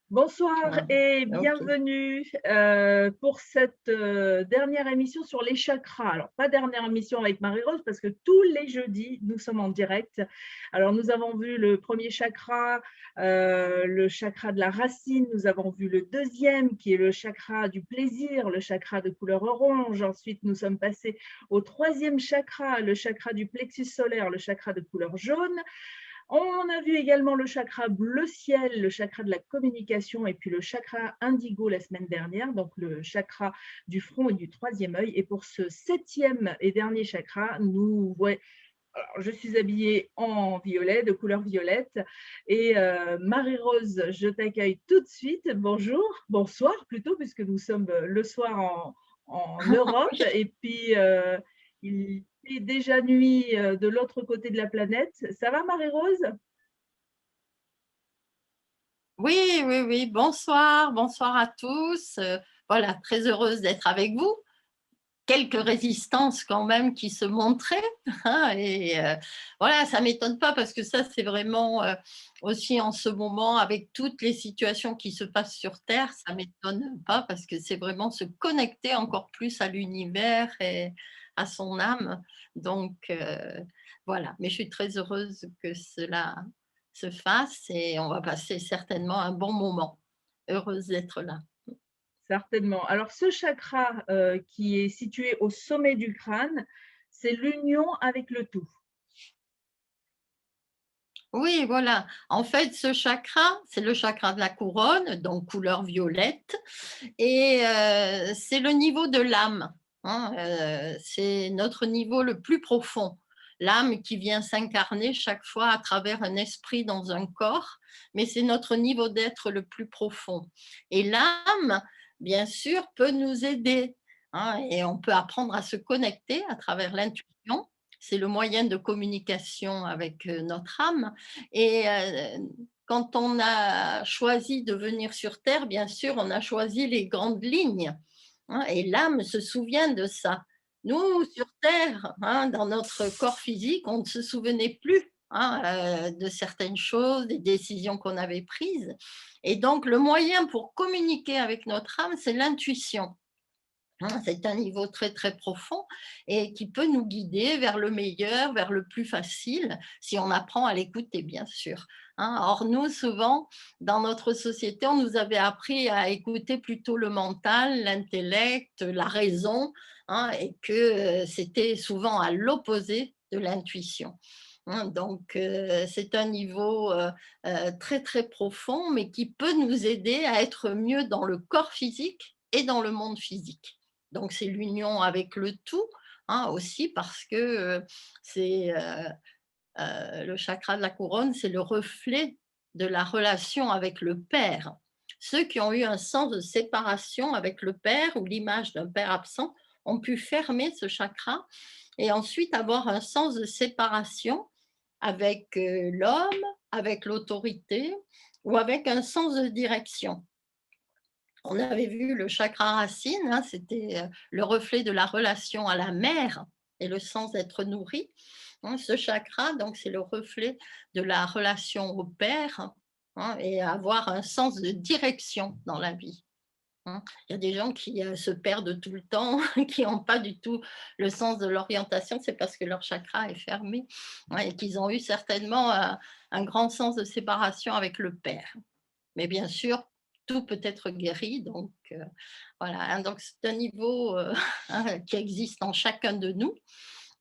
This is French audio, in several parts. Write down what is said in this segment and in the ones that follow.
Bonsoir Voilà, et OK. bienvenue pour cette dernière émission sur les chakras. Alors, pas dernière émission avec Marie-Rose parce que tous les jeudis, nous sommes en direct. Alors, nous avons vu le premier chakra, le chakra de la racine. Nous avons vu le deuxième qui est le chakra du plaisir, le chakra de couleur orange. Ensuite, nous sommes passés au troisième chakra, le chakra du plexus solaire, le chakra de couleur jaune. On a vu également le chakra bleu ciel, le chakra de la communication et puis le chakra indigo la semaine dernière, donc le chakra du front et du troisième œil. Et pour ce septième et dernier chakra, alors, je suis habillée en violet, de couleur violette. Et Marie-Rose, je t'accueille tout de suite. Bonjour, bonsoir plutôt, puisque nous sommes le soir en Europe. Oui, Et puis, il fait déjà nuit de l'autre côté de la planète. Ça va, Marie-Rose? oui, oui, oui. Bonsoir, bonsoir à tous. Voilà, très heureuse d'être avec vous. Quelques résistances quand même qui se montraient, hein, et voilà, ça m'étonne pas parce que ça, c'est vraiment, aussi en ce moment avec toutes les situations qui se passent sur terre, ça m'étonne pas parce que c'est vraiment se connecter encore plus à l'univers et à son âme. Donc voilà, mais je suis très heureuse que cela se fasse et on va passer certainement un bon moment. Heureuse d'être là. Certainement. Alors, ce chakra qui est situé au sommet du crâne, c'est l'union avec le tout. Oui, voilà. En fait, ce chakra, c'est le chakra de la couronne, donc couleur violette, et c'est le niveau de l'âme, hein, c'est notre niveau le plus profond. L'âme qui vient s'incarner chaque fois à travers un esprit dans un corps, mais c'est notre niveau d'être le plus profond. Et l'âme, bien sûr, peut nous aider, hein, et on peut apprendre à se connecter à travers l'intuition. C'est le moyen de communication avec notre âme. Et quand on a choisi de venir sur terre, bien sûr, on a choisi les grandes lignes, hein, et l'âme se souvient de ça. Nous, sur terre, hein, dans notre corps physique, on ne se souvenait plus, hein, de certaines choses, des décisions qu'on avait prises. Et donc, le moyen pour communiquer avec notre âme, c'est l'intuition. Hein, c'est un niveau très, très profond et qui peut nous guider vers le meilleur, vers le plus facile, si on apprend à l'écouter, bien sûr, hein. Or, nous, souvent, dans notre société, on nous avait appris à écouter plutôt le mental, l'intellect, la raison, hein, et que c'était souvent à l'opposé de l'intuition, hein. Donc, c'est un niveau très, très profond, mais qui peut nous aider à être mieux dans le corps physique et dans le monde physique. Donc c'est l'union avec le tout, hein, aussi parce que, c'est, le chakra de la couronne, c'est le reflet de la relation avec le père. Ceux qui ont eu un sens de séparation avec le père ou l'image d'un père absent ont pu fermer ce chakra et ensuite avoir un sens de séparation avec, l'homme, avec l'autorité ou avec un sens de direction. On avait vu le chakra racine, hein, c'était le reflet de la relation à la mère et le sens d'être nourri, hein. Ce chakra, donc, c'est le reflet de la relation au père, hein, et avoir un sens de direction dans la vie, hein. Il y a des gens qui se perdent tout le temps, qui n'ont pas du tout le sens de l'orientation, c'est parce que leur chakra est fermé, hein, et qu'ils ont eu certainement un grand sens de séparation avec le père. Mais bien sûr, tout peut être guéri, donc voilà, hein, donc c'est un niveau, hein, qui existe en chacun de nous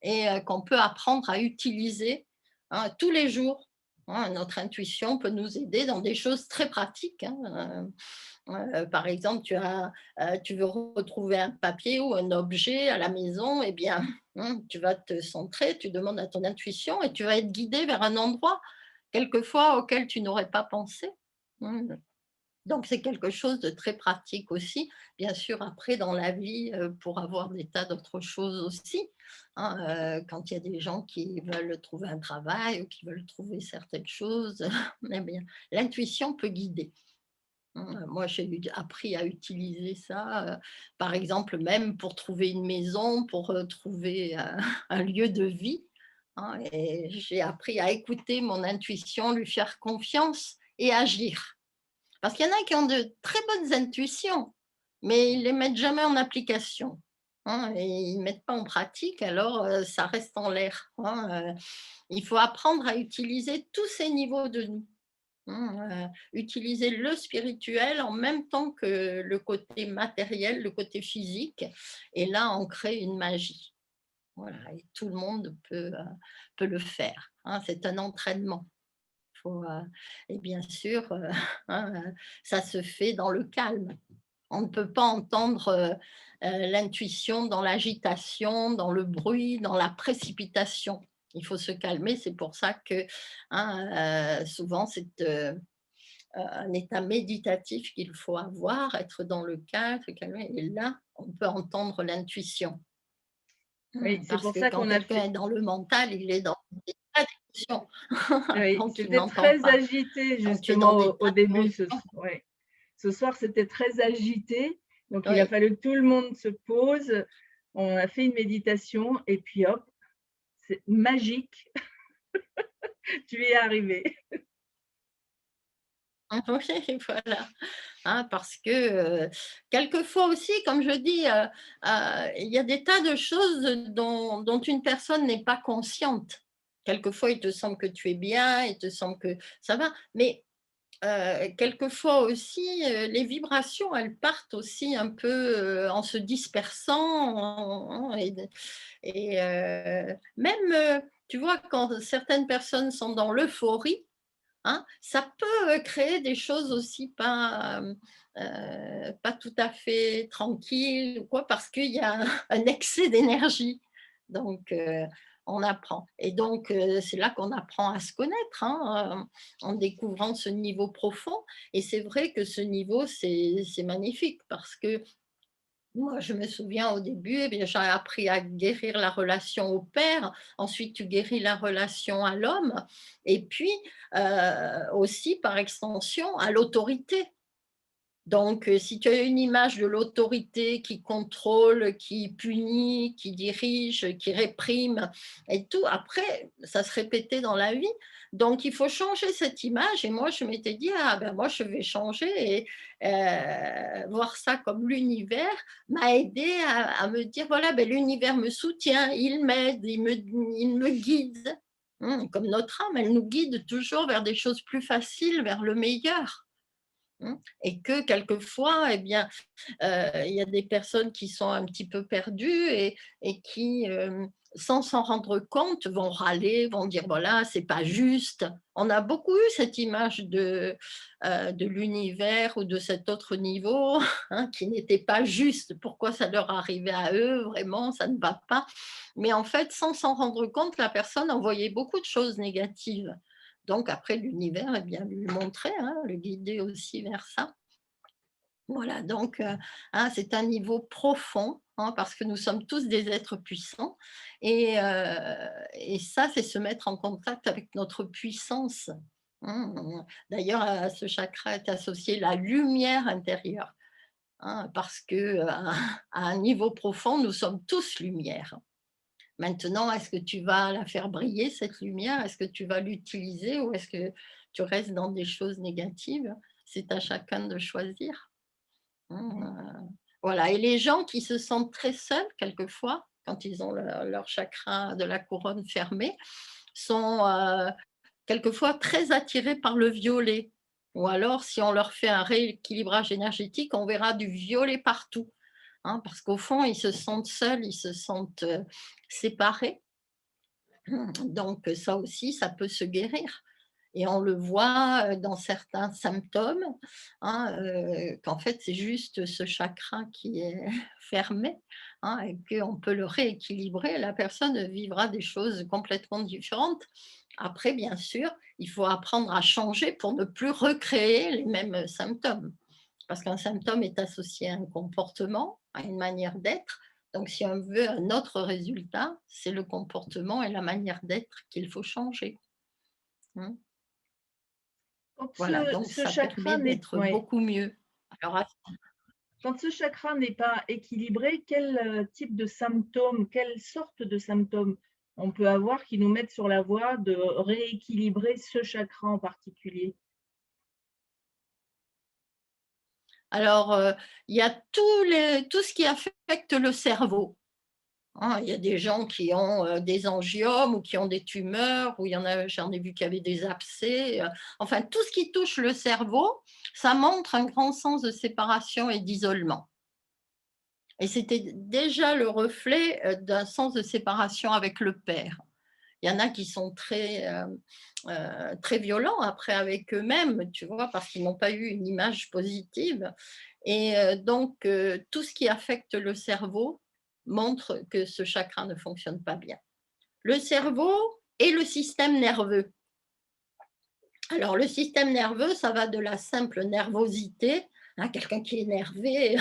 et qu'on peut apprendre à utiliser, hein, tous les jours, hein. Notre intuition peut nous aider dans des choses très pratiques, hein, par exemple, tu veux retrouver un papier ou un objet à la maison, eh bien, tu vas te centrer, tu demandes à ton intuition et tu vas être guidé vers un endroit, quelquefois, auquel tu n'aurais pas pensé. Mmh. Donc c'est quelque chose de très pratique aussi. Bien sûr, après dans la vie, pour avoir des tas d'autres choses aussi, hein, quand il y a des gens qui veulent trouver un travail ou qui veulent trouver certaines choses, eh bien, l'intuition peut guider. Moi, j'ai appris à utiliser ça, par exemple, même pour trouver une maison, pour, trouver un lieu de vie, hein, et j'ai appris à écouter mon intuition, lui faire confiance et agir. Parce qu'il y en a qui ont de très bonnes intuitions, mais ils ne les mettent jamais en application, hein, et ils ne mettent pas en pratique, alors ça reste en l'air, hein. Il faut apprendre à utiliser tous ces niveaux de nous. Utiliser le spirituel en même temps que le côté matériel, le côté physique, et là, on crée une magie. Voilà, et tout le monde peut le faire, hein, c'est un entraînement. Faut, et bien sûr, hein, ça se fait dans le calme. On ne peut pas entendre, l'intuition dans l'agitation, dans le bruit, dans la précipitation. Il faut se calmer, c'est pour ça que, hein, souvent c'est, un état méditatif qu'il faut avoir, être dans le calme, se calmer, et là, on peut entendre l'intuition. Oui, c'est Parce pour que ça quand qu'on a quelqu'un fait. est dans le mental, il est dans des états d'émotion, Oui, donc il c'était n'entend très pas. agité Quand tu es dans justement des au états début. d'émotion, Ouais. Ce soir, c'était très agité. Donc, il a oui. fallu que tout le monde se pose. On a fait une méditation et puis hop, c'est magique. Tu y es arrivé. Oui, voilà, hein, parce que, quelquefois aussi, comme je dis, il y a des tas de choses dont une personne n'est pas consciente. Quelquefois, il te semble que tu es bien, il te semble que ça va, mais quelquefois aussi, les vibrations, elles partent aussi un peu, en se dispersant, même, tu vois, quand certaines personnes sont dans l'euphorie, hein, ça peut, créer des choses aussi pas tout à fait tranquilles ou quoi, parce qu'il y a un excès d'énergie. Donc on apprend, et donc c'est là qu'on apprend à se connaître, hein, en découvrant ce niveau profond, et c'est vrai que ce niveau, c'est magnifique parce que moi, je me souviens au début, eh bien, j'ai appris à guérir la relation au père, ensuite tu guéris la relation à l'homme, et puis aussi par extension à l'autorité. Donc, si tu as une image de l'autorité qui contrôle, qui punit, qui dirige, qui réprime et tout, après, ça se répétait dans la vie. Donc, il faut changer cette image. Et moi, je m'étais dit, ah ben moi, je vais changer, et voir ça comme l'univers m'a aidé à me dire, voilà, ben, l'univers me soutient, il m'aide, il me guide. Comme notre âme, elle nous guide toujours vers des choses plus faciles, vers le meilleur. Et que quelquefois, eh bien, il y a des personnes qui sont un petit peu perdues, et qui, sans s'en rendre compte, vont râler, vont dire: «Voilà, c'est pas juste». On a beaucoup eu cette image de l'univers ou de cet autre niveau, hein, qui n'était pas juste. Pourquoi ça leur arrivait à eux? Vraiment, ça ne va pas. Mais en fait, sans s'en rendre compte, la personne envoyait beaucoup de choses négatives. Donc après, l'univers, eh bien, lui montrait, hein, le guider aussi vers ça. Voilà, donc hein, c'est un niveau profond, hein, parce que nous sommes tous des êtres puissants, et ça, c'est se mettre en contact avec notre puissance. D'ailleurs, à ce chakra est associée la lumière intérieure, hein, parce que, à un niveau profond, nous sommes tous lumière. Maintenant, est-ce que tu vas la faire briller, cette lumière? Est-ce que tu vas l'utiliser, ou est-ce que tu restes dans des choses négatives? C'est à chacun de choisir. Voilà, et les gens qui se sentent très seuls quelquefois, quand ils ont leur chakra de la couronne fermé, sont, quelquefois très attirés par le violet, ou alors si on leur fait un rééquilibrage énergétique, on verra du violet partout, hein, parce qu'au fond, ils se sentent seuls, ils se sentent, séparés. Donc ça aussi, ça peut se guérir, et on le voit, dans certains symptômes, hein, qu'en fait, c'est juste ce chakra qui est fermé, hein, et qu'on peut le rééquilibrer. La personne vivra des choses complètement différentes. Après, bien sûr, il faut apprendre à changer pour ne plus recréer les mêmes symptômes. Parce qu'un symptôme est associé à un comportement, à une manière d'être. Donc, si on veut un autre résultat, c'est le comportement et la manière d'être qu'il faut changer. Mmh. Quand Voilà, ce, donc ce ça chakra permet n'est d'être ouais. beaucoup mieux. Alors, Quand ce chakra n'est pas équilibré, quel type de symptômes, quelle sorte de symptômes on peut avoir qui nous mettent sur la voie de rééquilibrer ce chakra en particulier? Alors, il y a tout ce qui affecte le cerveau. Hein. Il y a des gens qui ont des angiomes ou qui ont des tumeurs, ou il y en a, j'en ai vu qui avaient des abcès. Enfin, tout ce qui touche le cerveau, ça montre un grand sens de séparation et d'isolement. Et c'était déjà le reflet d'un sens de séparation avec le père. Il y en a qui sont très violents après avec eux-mêmes, tu vois, parce qu'ils n'ont pas eu une image positive. Et donc, tout ce qui affecte le cerveau montre que ce chakra ne fonctionne pas bien. Le cerveau et le système nerveux. Alors, le système nerveux, ça va de la simple nervosité, hein, quelqu'un qui est énervé,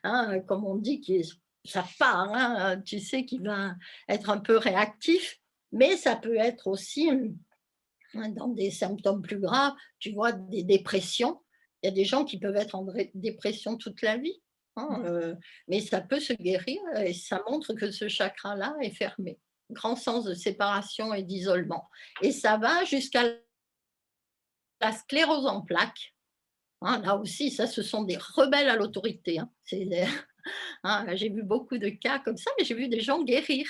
hein, comme on dit, ça part, hein, tu sais, qui va être un peu réactif, mais ça peut être aussi, hein, dans des symptômes plus graves, tu vois, des dépressions. Il y a des gens qui peuvent être en dépression toute la vie, hein, mais ça peut se guérir et ça montre que ce chakra-là est fermé. Grand sens de séparation et d'isolement. Et ça va jusqu'à la sclérose en plaques. Hein, là aussi, ça, ce sont des rebelles à l'autorité. Hein. Hein, j'ai vu beaucoup de cas comme ça, mais j'ai vu des gens guérir.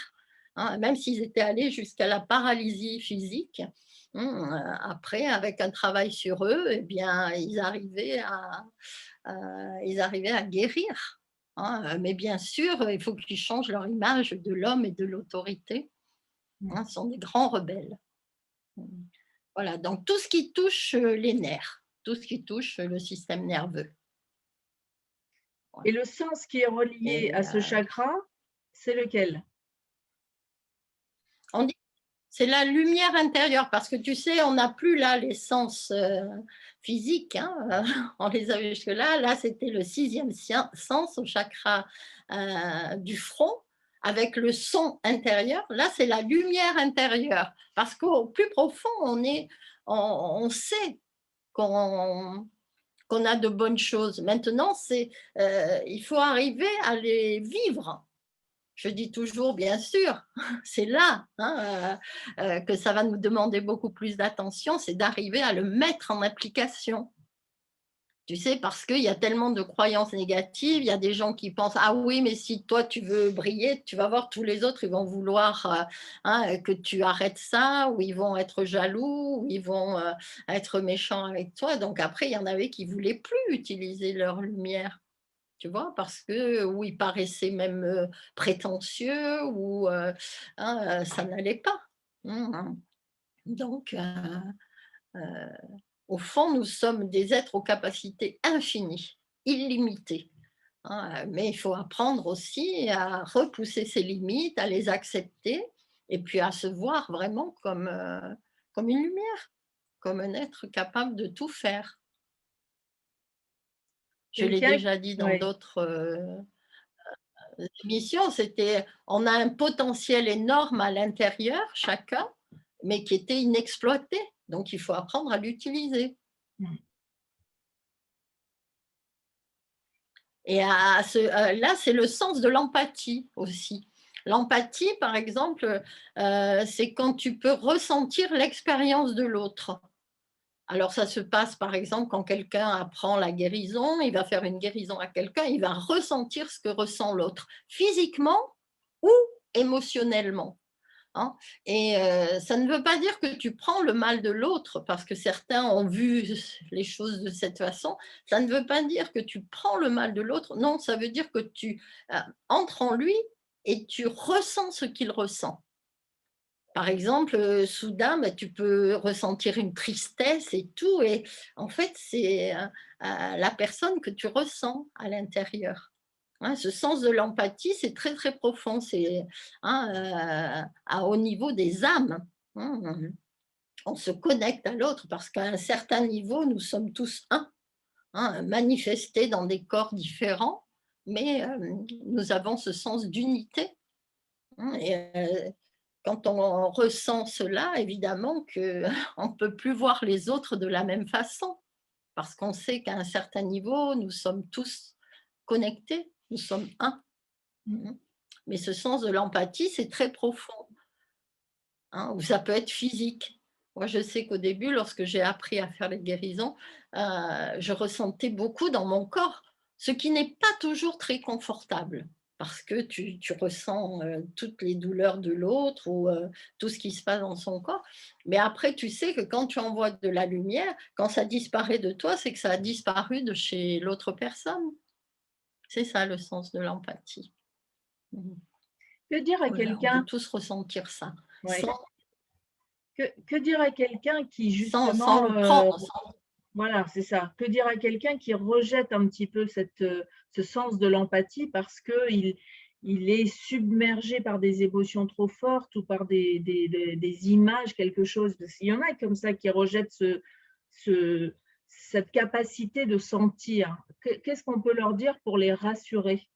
Hein, même s'ils étaient allés jusqu'à la paralysie physique. Après, avec un travail sur eux, eh bien, ils arrivaient à guérir. Hein. Mais bien sûr, il faut qu'ils changent leur image de l'homme et de l'autorité. Hein, ce sont des grands rebelles. Voilà, donc tout ce qui touche les nerfs, tout ce qui touche le système nerveux. Et Voilà. le sens qui est relié Et à ce chakra, c'est lequel? on dit c'est la lumière intérieure, parce que tu sais, on n'a plus là les sens physiques, hein, on les avait jusque-là. Là, c'était le sixième sens au chakra du front, avec le son intérieur. Là, c'est la lumière intérieure, parce qu'au plus profond, on sait qu'on qu'on a de bonnes choses. Maintenant, il faut arriver à les vivre. Je dis toujours, bien sûr, c'est là, hein, que ça va nous demander beaucoup plus d'attention, c'est d'arriver à le mettre en application. Tu sais, parce qu'il y a tellement de croyances négatives, il y a des gens qui pensent: «Ah oui, mais si toi tu veux briller, tu vas voir tous les autres, ils vont vouloir, hein, que tu arrêtes ça, ou ils vont être jaloux, ou ils vont, être méchants avec toi». Donc après, il y en avait qui voulaient plus utiliser leur lumière, tu vois? Parce que ou ils paraissaient même, prétentieux, ou, hein, ça n'allait pas. Mmh. Donc au fond, nous sommes des êtres aux capacités infinies, illimitées, hein, mais il faut apprendre aussi à repousser ses limites, à les accepter, et puis à se voir vraiment comme une lumière, comme un être capable de tout faire. Je l'ai Quelqu'un déjà dit dans ouais. d'autres, émissions, on a un potentiel énorme à l'intérieur, chacun, mais qui était inexploité, donc il faut apprendre à l'utiliser. Mmh. Et là, c'est le sens de l'empathie aussi. L'empathie, par exemple, c'est quand tu peux ressentir l'expérience de l'autre. Alors ça se passe, par exemple, quand quelqu'un apprend la guérison, il va faire une guérison à quelqu'un, il va ressentir ce que ressent l'autre, physiquement ou émotionnellement. Hein. Et ça ne veut pas dire que tu prends le mal de l'autre, parce que certains ont vu les choses de cette façon. Ça ne veut pas dire que tu prends le mal de l'autre. Non, ça veut dire que tu entres en lui et tu ressens ce qu'il ressent. Par exemple, soudain, bah, tu peux ressentir une tristesse et tout, et en fait, c'est la personne que tu ressens à l'intérieur. Hein, ce sens de l'empathie, c'est très, très profond, c'est, hein, au niveau des âmes. Hein. On se connecte à l'autre parce qu'à un certain niveau, nous sommes tous un, hein, manifestés dans des corps différents, mais nous avons ce sens d'unité. Hein, et quand on ressent cela, évidemment qu'on ne peut plus voir les autres de la même façon, parce qu'on sait qu'à un certain niveau, nous sommes tous connectés, nous sommes un. Mmh. Mais ce sens de l'empathie, c'est très profond, hein, ou ça peut être physique. Moi, je sais qu'au début, lorsque j'ai appris à faire les guérisons, je ressentais beaucoup dans mon corps, ce qui n'est pas toujours très confortable parce que tu ressens, toutes les douleurs de l'autre ou, tout ce qui se passe dans son corps. Mais après, tu sais que quand tu envoies de la lumière, quand ça disparaît de toi, c'est que ça a disparu de chez l'autre personne. C'est ça le sens de l'empathie. Mmh. Que dire à Voilà, on peut quelqu'un tous ressentir ça, ouais, sans que dire à quelqu'un qui sans justement, le prendre, sans voilà, c'est ça. Que dire à quelqu'un qui rejette un petit peu ce sens de l'empathie parce qu'il est submergé par des émotions trop fortes ou par des images, quelque chose. Il y en a comme ça qui rejettent ce cette capacité de sentir. Qu'est-ce qu'on peut leur dire pour les rassurer?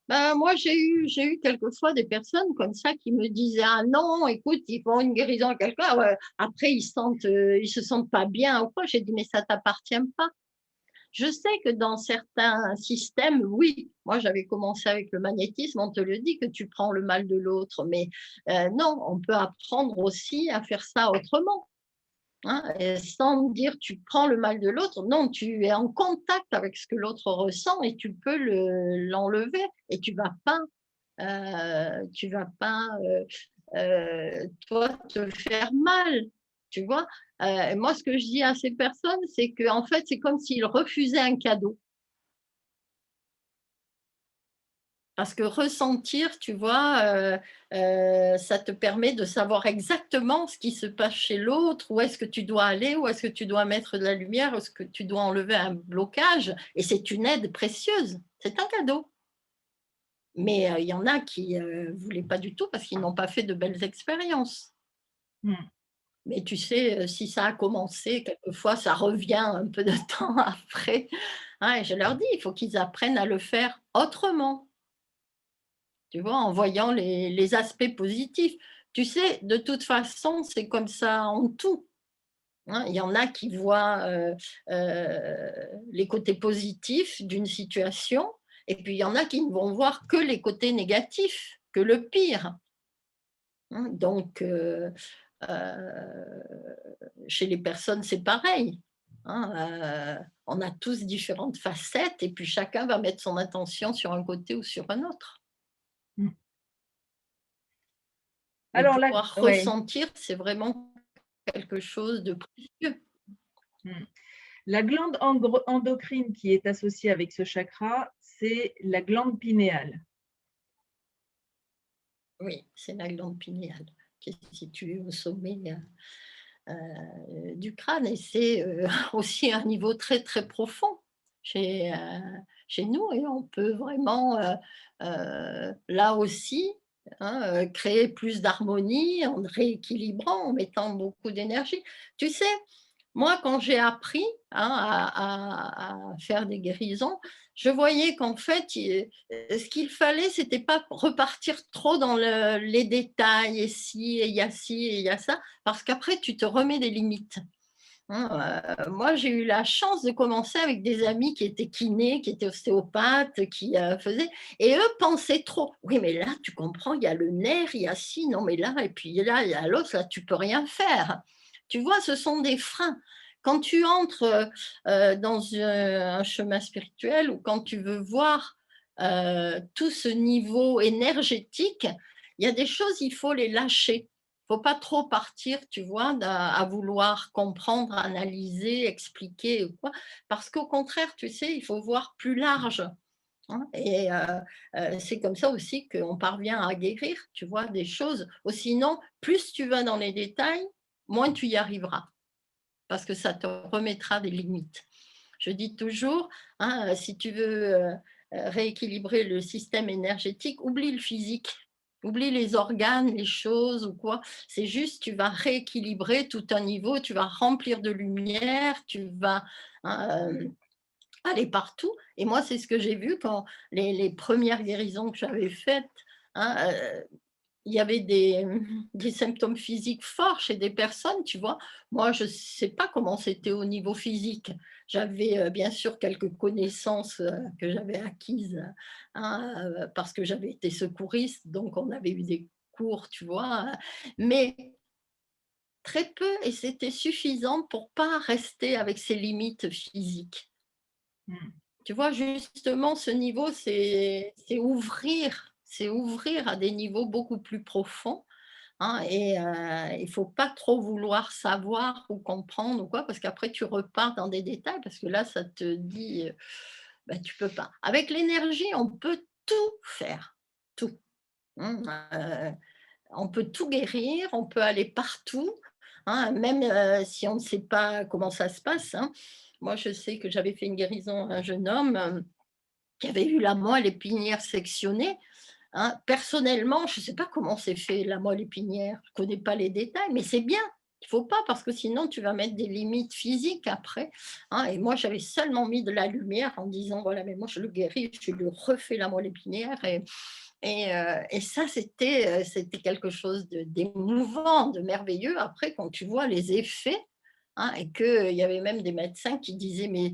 ben, moi, j'ai eu quelquefois des personnes comme ça qui me disaient: «Ah non, écoute, ils font une guérison à quelqu'un, ouais, après ils se sentent pas bien ou quoi». J'ai dit: «Mais ça t'appartient pas». Je sais que dans certains systèmes, oui, moi j'avais commencé avec le magnétisme, on te le dit que tu prends le mal de l'autre, mais non, on peut apprendre aussi à faire ça autrement. Hein, et sans me dire tu prends le mal de l'autre, non, tu es en contact avec ce que l'autre ressent et tu peux l'enlever et tu vas pas toi te faire mal, tu vois. Et moi, ce que je dis à ces personnes, c'est que en fait, c'est comme s'ils refusaient un cadeau. Parce que ressentir, tu vois, ça te permet de savoir exactement ce qui se passe chez l'autre, où est-ce que tu dois aller, où est-ce que tu dois mettre de la lumière, où est-ce que tu dois enlever un blocage et c'est une aide précieuse, c'est un cadeau. Mais, il y en a qui, voulaient pas du tout parce qu'ils n'ont pas fait de belles expériences. Mmh. Mais tu sais, si ça a commencé, quelquefois ça revient un peu de temps après, hein, et je leur dis: «Il faut qu'ils apprennent à le faire autrement». Tu vois, en voyant les aspects positifs. Tu sais, de toute façon, c'est comme ça en tout, hein. Il y en a qui voient, les côtés positifs d'une situation et puis il y en a qui ne vont voir que les côtés négatifs, que le pire, hein. Donc chez les personnes, c'est pareil, hein, on a tous différentes facettes et puis chacun va mettre son attention sur un côté ou sur un autre. Mmh. Mais Alors là pouvoir ouais, ressentir, c'est vraiment quelque chose de précieux. mmh. La glande endocrine qui est associée avec ce chakra, c'est la glande pinéale. Oui, c'est la glande pinéale qui est située au sommet, du crâne et c'est, aussi un niveau très, très profond chez, chez nous et on peut vraiment, là aussi, hein, créer plus d'harmonie en rééquilibrant, en mettant beaucoup d'énergie. Tu sais, moi, quand j'ai appris, hein, à faire des guérisons, je voyais qu'en fait, ce qu'il fallait, c'était pas repartir trop dans les détails et si et il y a ci et il y a ça, parce qu'après tu te remets des limites, hein. Moi, j'ai eu la chance de commencer avec des amis qui étaient kinés, qui étaient ostéopathes, qui, faisaient et eux pensaient trop. «Oui, mais là, tu comprends, il y a le nerf, il y a ci, non mais là et puis là, il y a l'os, là, tu peux rien faire». Tu vois, ce sont des freins. Quand tu entres, dans, un chemin spirituel ou quand tu veux voir, tout ce niveau énergétique, il y a des choses, il faut les lâcher. Faut pas trop partir, tu vois, à vouloir comprendre, analyser, expliquer ou quoi. Parce qu'au contraire, tu sais, il faut voir plus large, hein, et c'est comme ça aussi qu'on parvient à guérir, tu vois, des choses. Ou sinon, plus tu vas dans les détails, moins tu y arriveras, parce que ça te remettra des limites. Je dis toujours, hein, si tu veux, rééquilibrer le système énergétique, oublie le physique, oublie les organes, les choses ou quoi. C'est juste, tu vas rééquilibrer tout un niveau, tu vas remplir de lumière, tu vas, hein, aller partout et moi, c'est ce que j'ai vu quand les 1res guérisons que j'avais faites, hein, il y avait des symptômes physiques forts chez des personnes, tu vois? Moi, je ne sais pas comment c'était au niveau physique. J'avais, bien sûr quelques connaissances, que j'avais acquises, hein, parce que j'avais été secouriste, donc on avait eu des cours, tu vois, mais très peu et c'était suffisant pour pas rester avec ses limites physiques. Mmh. Tu vois, justement, ce niveau, c'est ouvrir à des niveaux beaucoup plus profonds, hein, et il faut pas trop vouloir savoir ou comprendre ou quoi, parce qu'après tu repars dans des détails, parce que là, ça te dit, bah, tu peux pas. Avec l'énergie, on peut tout faire, tout, mmh, on peut tout guérir, on peut aller partout, hein, même, si on ne sait pas comment ça se passe, hein. Moi, je sais que j'avais fait une guérison à un jeune homme, qui avait eu la moelle épinière sectionnée, hein. Personnellement, je ne sais pas comment c'est fait la moelle épinière, je ne connais pas les détails, mais c'est bien. Il ne faut pas parce que sinon tu vas mettre des limites physiques après, hein. Et moi, j'avais seulement mis de la lumière en disant: «Voilà, mais moi je le guéris, je lui refais la moelle épinière» et ça, c'était quelque chose d'émouvant, de merveilleux après quand tu vois les effets, hein, et qu'il y avait même des médecins qui disaient: «Mais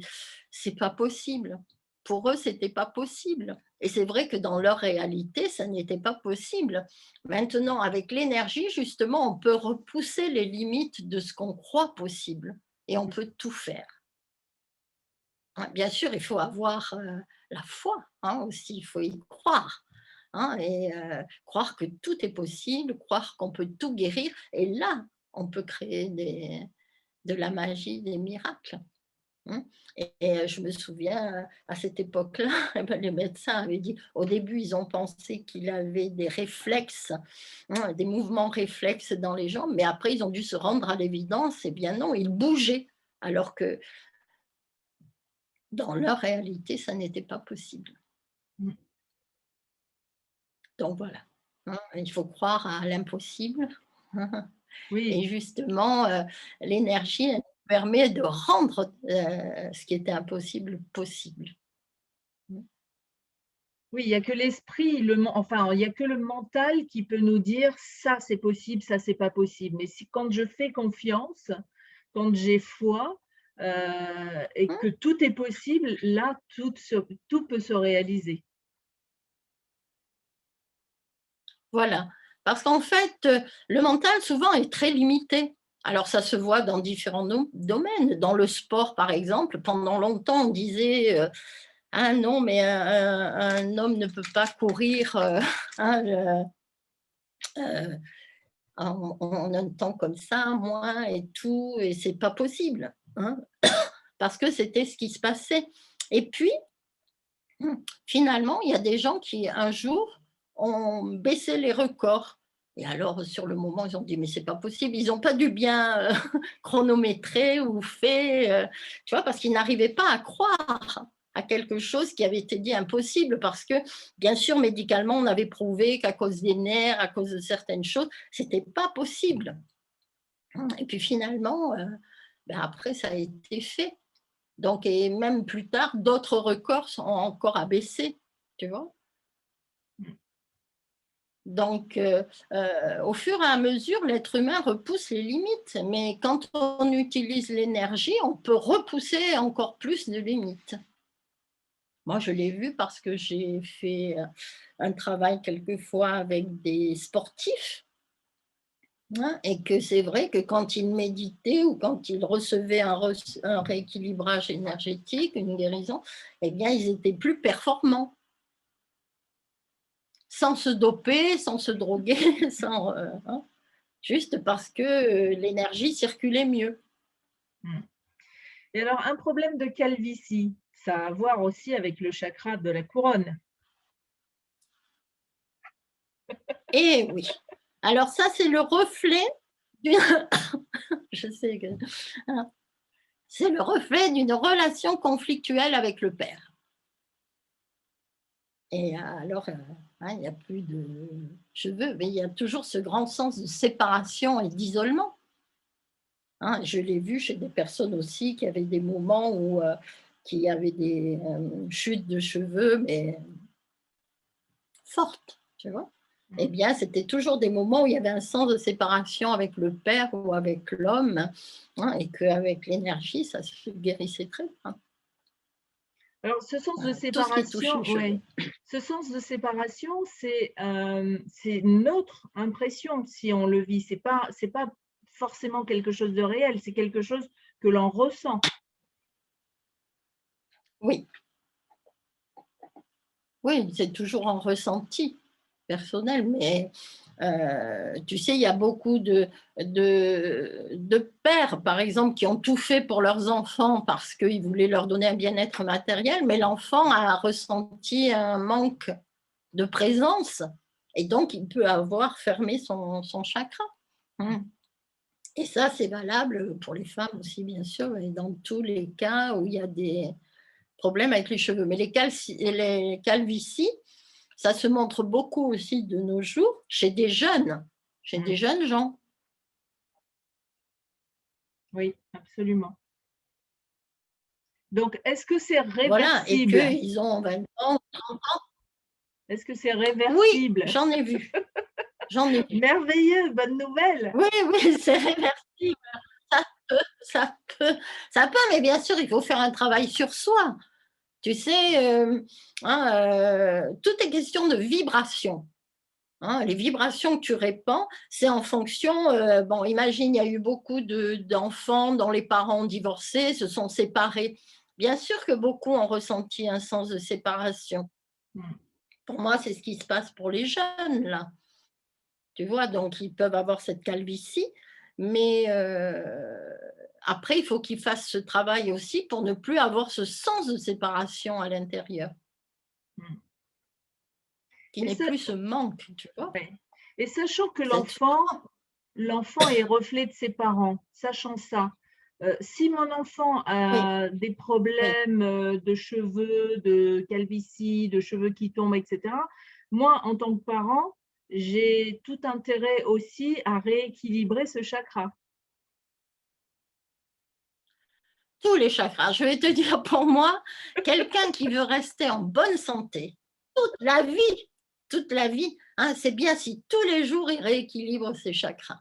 c'est pas possible». Pour eux, c'était pas possible et c'est vrai que dans leur réalité, ça n'était pas possible. Maintenant, avec l'énergie, justement, on peut repousser les limites de ce qu'on croit possible et on peut tout faire. Ouais, bien sûr, il faut avoir, la foi, hein, aussi, il faut y croire, hein, et croire que tout est possible, croire qu'on peut tout guérir et là, on peut créer de la magie, des miracles, mmh, et je me souviens, à cette époque-là, eh ben, les médecins avaient dit au début, ils ont pensé qu'il avait des réflexes, des mouvements réflexes dans les jambes, mais après ils ont dû se rendre à l'évidence, eh bien non, il bougeait alors que dans leur réalité, ça n'était pas possible. Mmh. Donc voilà, hein, il faut croire à l'impossible et Oui, justement, l'énergie, elle nous permet de rendre, ce qui était impossible, possible. Mmh. oui, il y a que l'esprit, enfin, il y a que le mental qui peut nous dire: «Ça, c'est possible, ça, c'est pas possible». Mais si quand je fais confiance, quand j'ai foi, et Mmh, que tout est possible, là, tout peut se réaliser. voilà, parce qu'en fait, le mental souvent est très limité. Alors ça se voit dans différents domaines. Dans le sport, par exemple, pendant longtemps, on disait, «Ah non, mais un homme ne peut pas courir, hein, heu, en un temps comme ça, moi et tout, et c'est pas possible, hein, parce que c'était ce qui se passait. Et puis, finalement, il y a des gens qui, un jour, ont baissé les records. Et alors, sur le moment, ils ont dit: «Mais c'est pas possible». Ils n'ont pas dû bien, chronométrer ou fait, tu vois? Parce qu'ils n'arrivaient pas à croire à quelque chose qui avait été dit impossible. Parce que, bien sûr, médicalement, on avait prouvé qu'à cause des nerfs, à cause de certaines choses, c'était pas possible. Et puis finalement, ben, après ça a été fait. Donc et même plus tard, d'autres records sont encore abaissés, tu vois? Mmh. Donc au fur et à mesure, l'être humain repousse les limites, mais quand on utilise l'énergie, on peut repousser encore plus de limites. Moi, je l'ai vu parce que j'ai fait, un travail quelquefois avec des sportifs. Hein, et que c'est vrai que quand ils méditaient ou quand ils recevaient un rééquilibrage énergétique, une guérison, eh bien, ils étaient plus performants, sans se doper, sans se droguer, sans, hein, juste parce que l'énergie circulait mieux. Mmh. Et alors un problème de calvitie, ça a à voir aussi avec le chakra de la couronne. Et oui. Alors ça, c'est le reflet d'une je sais que hein, c'est le reflet d'une relation conflictuelle avec le père. Et alors, hein, il y a plus de cheveux, mais il y a toujours ce grand sens de séparation et d'isolement, hein. Je l'ai vu chez des personnes aussi qui avaient des moments où, qui avaient des, chutes de cheveux, mais fortes, tu vois? Eh Mmh. bien, c'était toujours des moments où il y avait un sens de séparation avec le père ou avec l'homme, hein, et qu'avec l'énergie, ça se guérissait très bien. Alors, ce sens de tout ce qui touche séparation, les cheveux. ouais, ce sens de séparation, c'est notre impression si on le vit. C'est pas forcément quelque chose de réel, c'est quelque chose que l'on ressent. Oui, oui, c'est toujours un ressenti personnel, mais tu sais, il y a beaucoup de pères, par exemple, qui ont tout fait pour leurs enfants parce qu'ils voulaient leur donner un bien-être matériel, mais l'enfant a ressenti un manque de présence et donc il peut avoir fermé son chakra. Mm. Et ça, c'est valable pour les femmes aussi, bien sûr, et dans tous les cas où il y a des problèmes avec les cheveux. Mais les calvities, ça se montre beaucoup aussi de nos jours chez Mm. des jeunes gens. Oui, absolument. Donc, est-ce que c'est Voilà, et réversible? qu'ils ont 20 ans. Est-ce que c'est Oui, réversible? j'en ai vu, j'en ai vu. Merveilleux, bonne nouvelle. Oui, oui, c'est réversible. Ça peut, ça peut, ça peut, mais bien sûr, il faut faire un travail sur soi. Tu sais, tout est question de vibration. Hein, les vibrations que tu répands, c'est en fonction, bon, imagine, il y a eu beaucoup d'enfants dont les parents ont divorcé, se sont séparés. Bien sûr que beaucoup ont ressenti un sens de séparation. Mm. Pour moi, c'est ce qui se passe pour les jeunes, là. Tu vois, donc ils peuvent avoir cette calvitie, mais après, il faut qu'ils fassent ce travail aussi pour ne plus avoir ce sens de séparation à l'intérieur, Mm. qui Et, n'est ça, plus ce manque, tu vois. ouais. Et sachant que C'est l'enfant est reflet de ses parents, sachant ça, si mon enfant oui, a des oui. problèmes de cheveux, de calvitie, de cheveux qui tombent, etc., moi, en tant que parent, j'ai tout intérêt aussi à rééquilibrer ce chakra. Tous les chakras. Je vais te dire, pour moi, quelqu'un qui veut rester en bonne santé la vie, toute la vie, hein, c'est bien si tous les jours il rééquilibre ses chakras.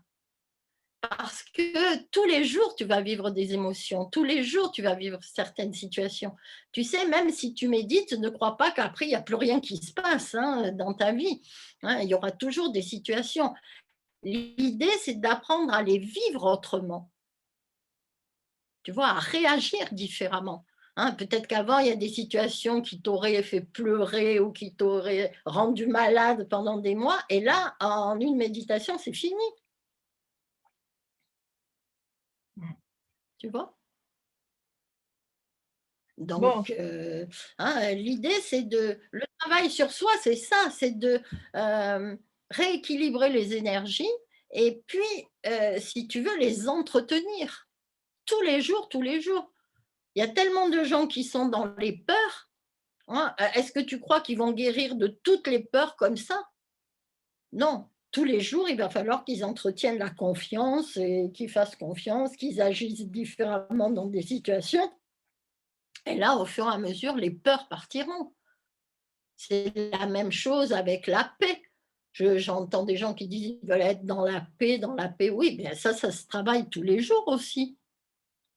Parce que tous les jours, tu vas vivre des émotions, tous les jours, tu vas vivre certaines situations. Tu sais, même si tu médites, ne crois pas qu'après, il n'y a plus rien qui se passe hein, dans ta vie. Hein, il y aura toujours des situations. L'idée, c'est d'apprendre à les vivre autrement, tu vois, à réagir différemment. Hein, peut-être qu'avant, il y a des situations qui t'auraient fait pleurer ou qui t'auraient rendu malade pendant des mois, et là, en une méditation, c'est fini, Mm. tu vois. Bon, Donc, hein, l'idée, c'est le travail sur soi, c'est ça, c'est de rééquilibrer les énergies et puis, si tu veux, les entretenir tous les jours, tous les jours. Il y a tellement de gens qui sont dans les peurs. Hein, est-ce que tu crois qu'ils vont guérir de toutes les peurs comme ça? Non. Tous les jours, il va falloir qu'ils entretiennent la confiance et qu'ils fassent confiance, qu'ils agissent différemment dans des situations. Et là, au fur et à mesure, les peurs partiront. C'est la même chose avec la paix. J'entends des gens qui disent qu'ils veulent être dans la paix, dans la paix. Oui, bien ça se travaille tous les jours aussi.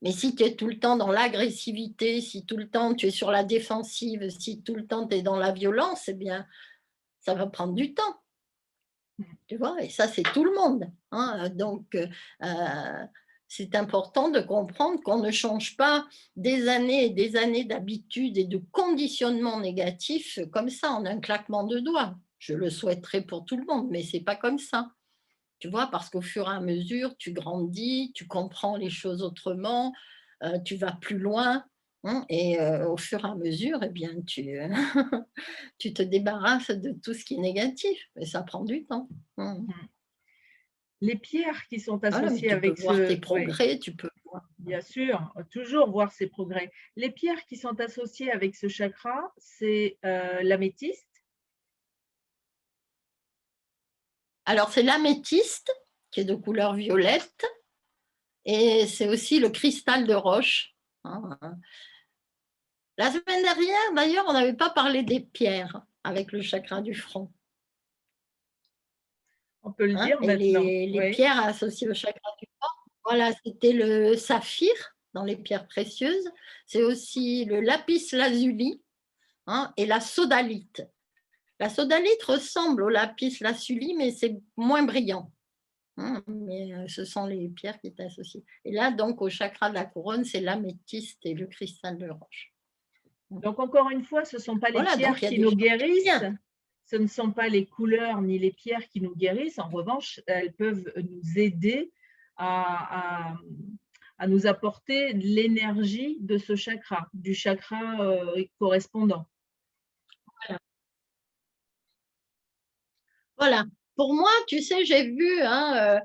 Mais si tu es tout le temps dans l'agressivité, si tout le temps tu es sur la défensive, si tout le temps tu es dans la violence, eh bien, ça va prendre du temps. Tu vois, et ça, c'est tout le monde. Hein. Donc, c'est important de comprendre qu'on ne change pas des années et des années d'habitudes et de conditionnement négatif comme ça, en un claquement de doigts. Je le souhaiterais pour tout le monde, mais c'est pas comme ça. Tu vois, parce qu'au fur et à mesure, tu grandis, tu comprends les choses autrement, tu vas plus loin, hein, et au fur et à mesure, eh bien, tu te débarrasses de tout ce qui est négatif, et ça prend du temps. Mmh. mm. Les pierres qui sont Voilà, mais associées tu peux avec voir tes ce, ouais, progrès, tu peux voir. bien sûr, toujours voir ses progrès. Les pierres qui sont associées avec ce chakra, c'est l'améthyste. Alors, c'est l'améthyste, qui est de couleur violette, et c'est aussi le cristal de roche. Hein. La semaine dernière, d'ailleurs, on n'avait pas parlé des pierres avec le chakra du front. On peut le Hein, dire et maintenant. les Oui. pierres associées au chakra du front, voilà, c'était le saphir dans les pierres précieuses, c'est aussi le lapis lazuli, hein, et la sodalite. La sodalite ressemble au lapis lazuli, mais c'est moins brillant. Hein, mais ce sont les pierres qui étaient associées. Et là, donc, au chakra de la couronne, c'est l'améthyste et le cristal de roche. Donc, encore une fois, ce ne sont pas les Voilà, pierres donc il y a qui des nous gens qui guérissent, viennent. ce ne sont pas les couleurs ni les pierres qui nous guérissent. En revanche, elles peuvent nous aider à, à nous apporter l'énergie de ce chakra, du chakra correspondant. Voilà. Voilà. Pour moi, tu sais, j'ai vu hein,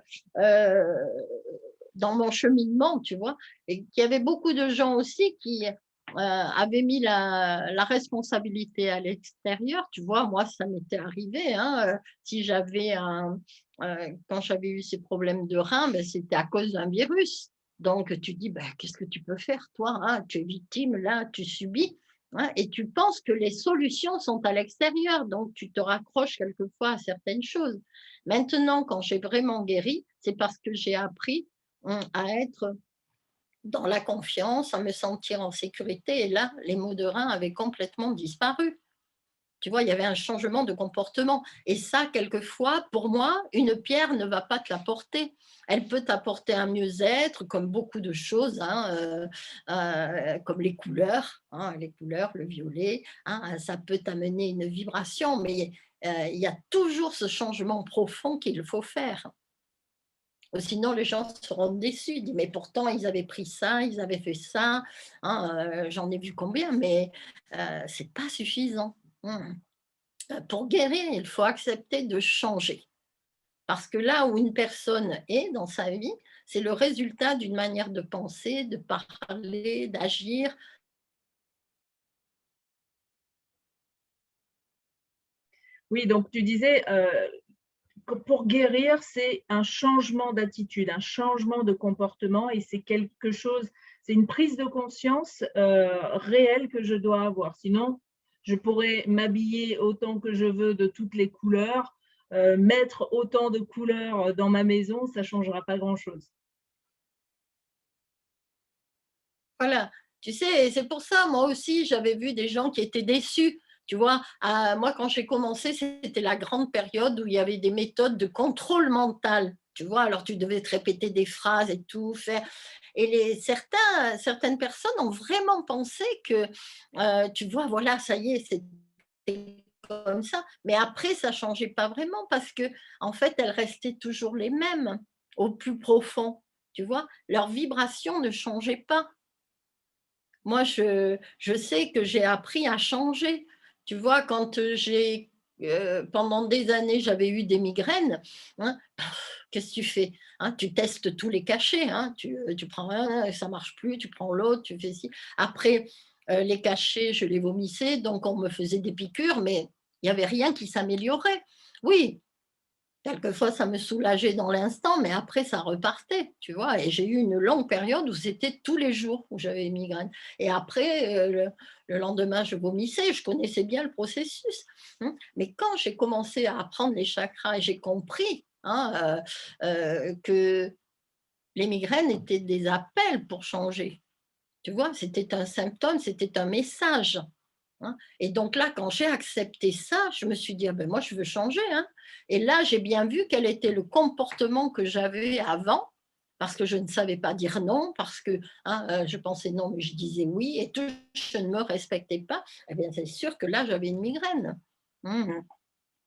dans mon cheminement, tu vois, et qu'il y avait beaucoup de gens aussi qui avaient mis la responsabilité à l'extérieur. Tu vois, moi, ça m'était arrivé. Hein, si j'avais quand j'avais eu ces problèmes de reins, ben, c'était à cause d'un virus. Donc, tu dis, ben, qu'est-ce que tu peux faire, toi hein, tu es victime, là, tu subis. Hein, et tu penses que les solutions sont à l'extérieur, donc tu te raccroches quelquefois à certaines choses. Maintenant, quand j'ai vraiment guéri, c'est parce que j'ai appris à être dans la confiance, à me sentir en sécurité. Et là, les maux de rein avaient complètement disparu. Tu vois, il y avait un changement de comportement. Et ça, quelquefois, pour moi, une pierre ne va pas te l'apporter. Elle peut t'apporter un mieux-être, comme beaucoup de choses, hein, comme les couleurs, le violet. Hein, ça peut t'amener une vibration, mais il y a toujours ce changement profond qu'il faut faire. Sinon, les gens seront déçus. Ils disent, mais pourtant, ils avaient pris ça, ils avaient fait ça. Hein, j'en ai vu combien, mais ce n'est pas suffisant. Pour guérir, il faut accepter de changer. Parce que là où une personne est dans sa vie, c'est le résultat d'une manière de penser, de parler, d'agir. Oui, donc tu disais, pour guérir, c'est un changement d'attitude, un changement de comportement et c'est quelque chose, c'est une prise de conscience réelle que je dois avoir. Sinon, je pourrais m'habiller autant que je veux de toutes les couleurs, mettre autant de couleurs dans ma maison, ça ne changera pas grand-chose. Voilà. Tu sais, c'est pour ça, moi aussi, j'avais vu des gens qui étaient déçus. Tu vois, moi, quand j'ai commencé, c'était la grande période où il y avait des méthodes de contrôle mental. Tu vois, alors tu devais te répéter des phrases et tout, faire. Et certaines personnes ont vraiment pensé que, tu vois, voilà, ça y est, c'est comme ça. Mais après, ça ne changeait pas vraiment parce que, en fait, elles restaient toujours les mêmes au plus profond. Tu vois, leur vibration ne changeait pas. Moi, je sais que j'ai appris à changer. Tu vois, quand pendant des années, j'avais eu des migraines, hein, qu'est-ce que tu fais hein, tu testes tous les cachets, hein, tu prends un, ça marche plus, tu prends l'autre, tu fais ci. Après, les cachets, je les vomissais, donc on me faisait des piqûres, mais il n'y avait rien qui s'améliorait. Oui, quelquefois, ça me soulageait dans l'instant, mais après, ça repartait, tu vois. Et j'ai eu une longue période où c'était tous les jours où j'avais une migraine. Et après, le lendemain, je vomissais. Je connaissais bien le processus. Hein. Mais quand j'ai commencé à apprendre les chakras et j'ai compris hein, que les migraines étaient des appels pour changer, tu vois, c'était un symptôme, c'était un message. Hein. Et donc là, quand j'ai accepté ça, je me suis dit, ah ben moi, je veux changer. Hein. Et là, j'ai bien vu quel était le comportement que j'avais avant, parce que je ne savais pas dire non, parce que hein, je pensais non, mais je disais oui, et tout, je ne me respectais pas. Eh bien, c'est sûr que là, j'avais une migraine. Mhm.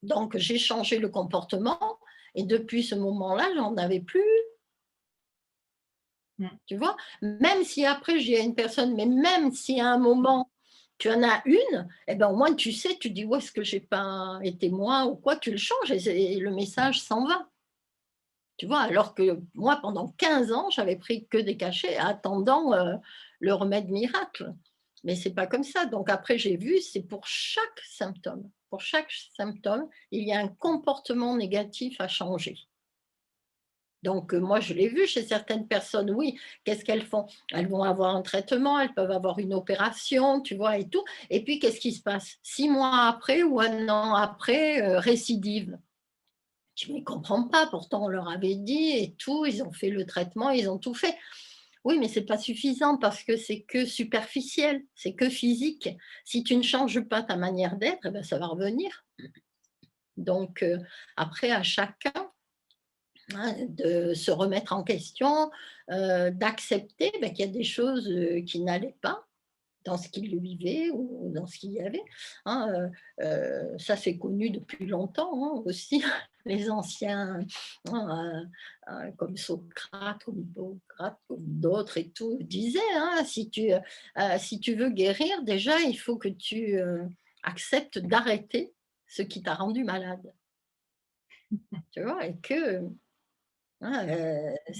Donc, j'ai changé le comportement, et depuis ce moment-là, j'en avais plus. Tu vois, même si après, j'ai une personne, mais même si à un moment, tu en as une, eh ben, au moins tu sais, tu dis où est-ce que j'ai pas été moi ou quoi, tu le changes et le message s'en va. Tu vois, alors que moi, pendant 15 ans, j'avais pris que des cachets attendant le remède miracle. Mais c'est pas comme ça. Donc après, j'ai vu, c'est pour chaque symptôme. Pour chaque symptôme, il y a un comportement négatif à changer. Donc, moi, je l'ai vu chez certaines personnes, oui. Qu'est-ce qu'elles font? Elles vont avoir un traitement, elles peuvent avoir une opération, tu vois, et tout. Et puis, qu'est-ce qui se passe? 6 mois après ou un an après, récidive. Je ne comprends pas, pourtant on leur avait dit et tout, ils ont fait le traitement, ils ont tout fait. Oui, mais c'est pas suffisant parce que c'est que superficiel, c'est que physique. Si tu ne changes pas ta manière d'être, eh ben, ça va revenir. Donc, après à chacun, hein, de se remettre en question, d'accepter, bah, qu'il y a des choses, qui n'allaient pas dans ce qu'il vivait ou dans ce qu'il y avait, hein, ça c'est connu depuis longtemps, hein, aussi. Les anciens, hein, comme Socrate, comme Hippocrate, comme d'autres et tout, disaient, hein: Si tu veux guérir, déjà il faut que tu, acceptes d'arrêter ce qui t'a rendu malade», tu vois? Et que Hein,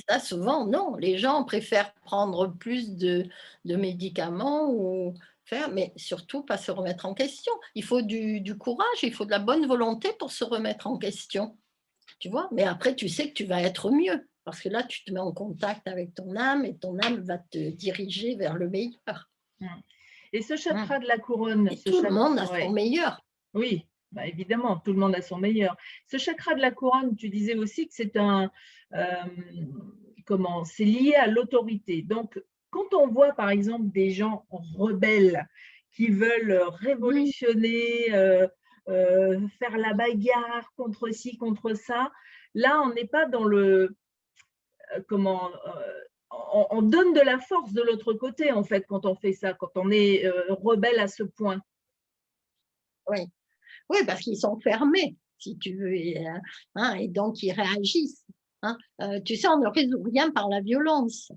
ça souvent non, les gens préfèrent prendre plus de médicaments ou faire mais surtout pas se remettre en question. Il faut du courage, il faut de la bonne volonté pour se remettre en question, tu vois? Mais après tu sais que tu vas être mieux, parce que là tu te mets en contact avec ton âme et ton âme va te diriger vers le meilleur. Mmh. Et ce Mmh. chakra de la couronne, Et tout le monde a son ouais, meilleur. oui, bah, évidemment, tout le monde a son meilleur. Ce chakra de la couronne, tu disais aussi que c'est c'est lié à l'autorité. Donc, quand on voit, par exemple, des gens rebelles qui veulent, Mmh. révolutionner, faire la bagarre contre ci, contre ça, là, on n'est pas dans le on donne de la force de l'autre côté, en fait, quand on fait ça, quand on est, rebelle à ce point. Oui. Oui, parce qu'ils sont fermés, si tu veux, et donc ils réagissent, hein. Tu sais, on ne résout rien par la violence,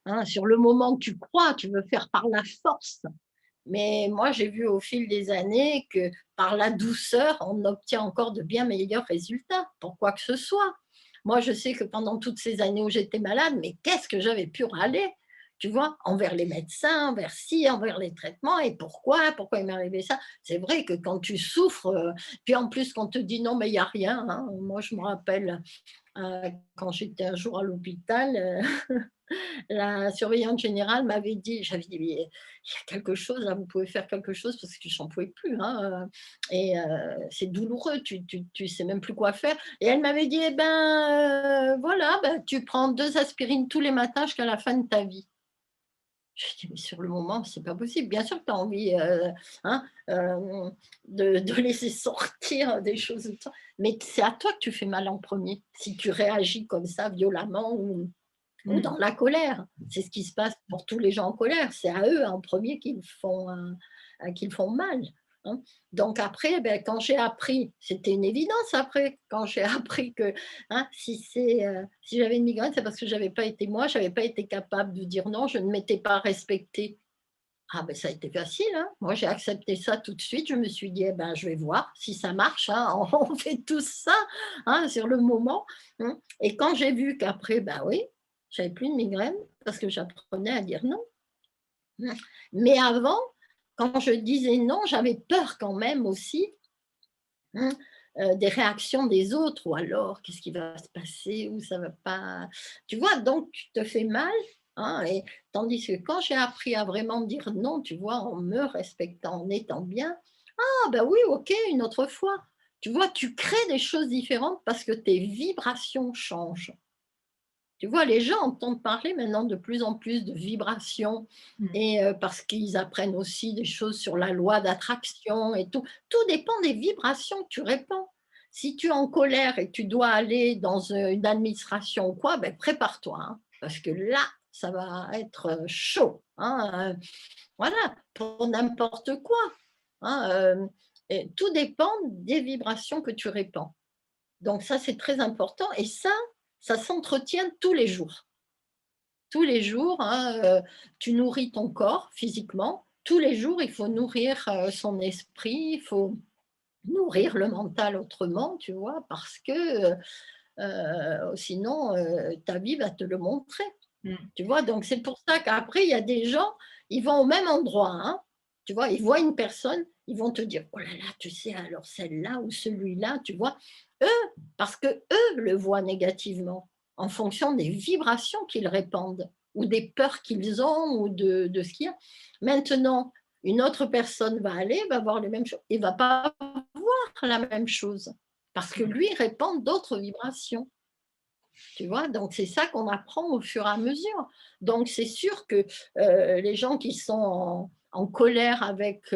hein. Sur le moment, tu crois, tu veux faire par la force, mais moi, j'ai vu au fil des années que par la douceur, on obtient encore de bien meilleurs résultats pour quoi que ce soit. Moi, je sais que pendant toutes ces années où j'étais malade, mais qu'est-ce que j'avais pu râler, tu vois, envers les médecins, envers ci, envers les traitements, et pourquoi il m'est arrivé ça. C'est vrai que quand tu souffres, puis en plus qu'on te dit non, mais il n'y a rien, hein. Moi, je me rappelle quand j'étais un jour à l'hôpital, la surveillante générale m'avait dit, j'avais dit: «Mais il y a quelque chose là, vous pouvez faire quelque chose parce que j'en pouvais plus, hein, c'est douloureux, tu sais même plus quoi faire», et elle m'avait dit: «Eh ben, voilà, bah, tu prends 2 aspirines tous les matins jusqu'à la fin de ta vie». Je dis: «Mais sur le moment, c'est pas possible». Bien sûr que tu as envie, hein, de laisser sortir des choses de toi, mais c'est à toi que tu fais mal en premier si tu réagis comme ça violemment ou Mmh. dans la colère. C'est ce qui se passe pour tous les gens en colère. C'est à eux en premier qu'ils font mal, hein. Donc après, beh, quand j'ai appris, c'était une évidence après, quand j'ai appris que, hein, si j'avais une migraine, c'est parce que j'avais pas été capable de dire non, je ne m'étais pas respectée. Ah ben ça a été facile, hein. Moi, j'ai accepté ça tout de suite. Je me suis dit: «Eh ben, je vais voir si ça marche, hein, on fait tous ça, hein, sur le moment», mmh, et quand j'ai vu qu'après, bah oui, j'avais plus de migraine parce que j'apprenais à dire non. Mmh. Mais avant, quand je disais non, j'avais peur quand même aussi, mmh, des réactions des autres, ou alors qu'est-ce qui va se passer ou ça va pas, tu vois? Donc tu te fais mal, hein, et tandis que quand j'ai appris à vraiment dire non, tu vois? En me respectant, en étant bien, ah bah oui, OK, une autre fois. Tu vois? Tu crées des choses différentes parce que tes vibrations changent. Tu vois? Les gens entendent parler maintenant de plus en plus de vibrations, Mmh. et parce qu'ils apprennent aussi des choses sur la loi d'attraction et tout. Tout dépend des vibrations que tu répands. Si tu es en colère et que tu dois aller dans, une administration ou quoi, ben prépare-toi, hein, parce que là, ça va être, chaud, hein, voilà, pour n'importe quoi, hein, et tout dépend des vibrations que tu répands. Donc ça, c'est très important, et ça s'entretient tous les jours. Tous les jours, hein, tu nourris ton corps physiquement. Tous les jours, il faut nourrir, son esprit, il faut nourrir le mental autrement, tu vois? Parce que, sinon, ta vie va te le montrer. Mmh. Tu vois? Donc c'est pour ça qu'après il y a des gens, ils vont au même endroit, hein, tu vois? Ils voient une personne, ils vont te dire: «Oh là là, tu sais, alors celle-là ou celui-là», tu vois? Eux, parce que eux le voient négativement, en fonction des vibrations qu'ils répandent ou des peurs qu'ils ont ou de ce qu'il y a. Maintenant, une autre personne va aller, va voir les mêmes choses et va pas voir la même chose, parce que Mmh. lui répand d'autres vibrations. Tu vois, donc c'est ça qu'on apprend au fur et à mesure. Donc c'est sûr que les gens qui sont en colère avec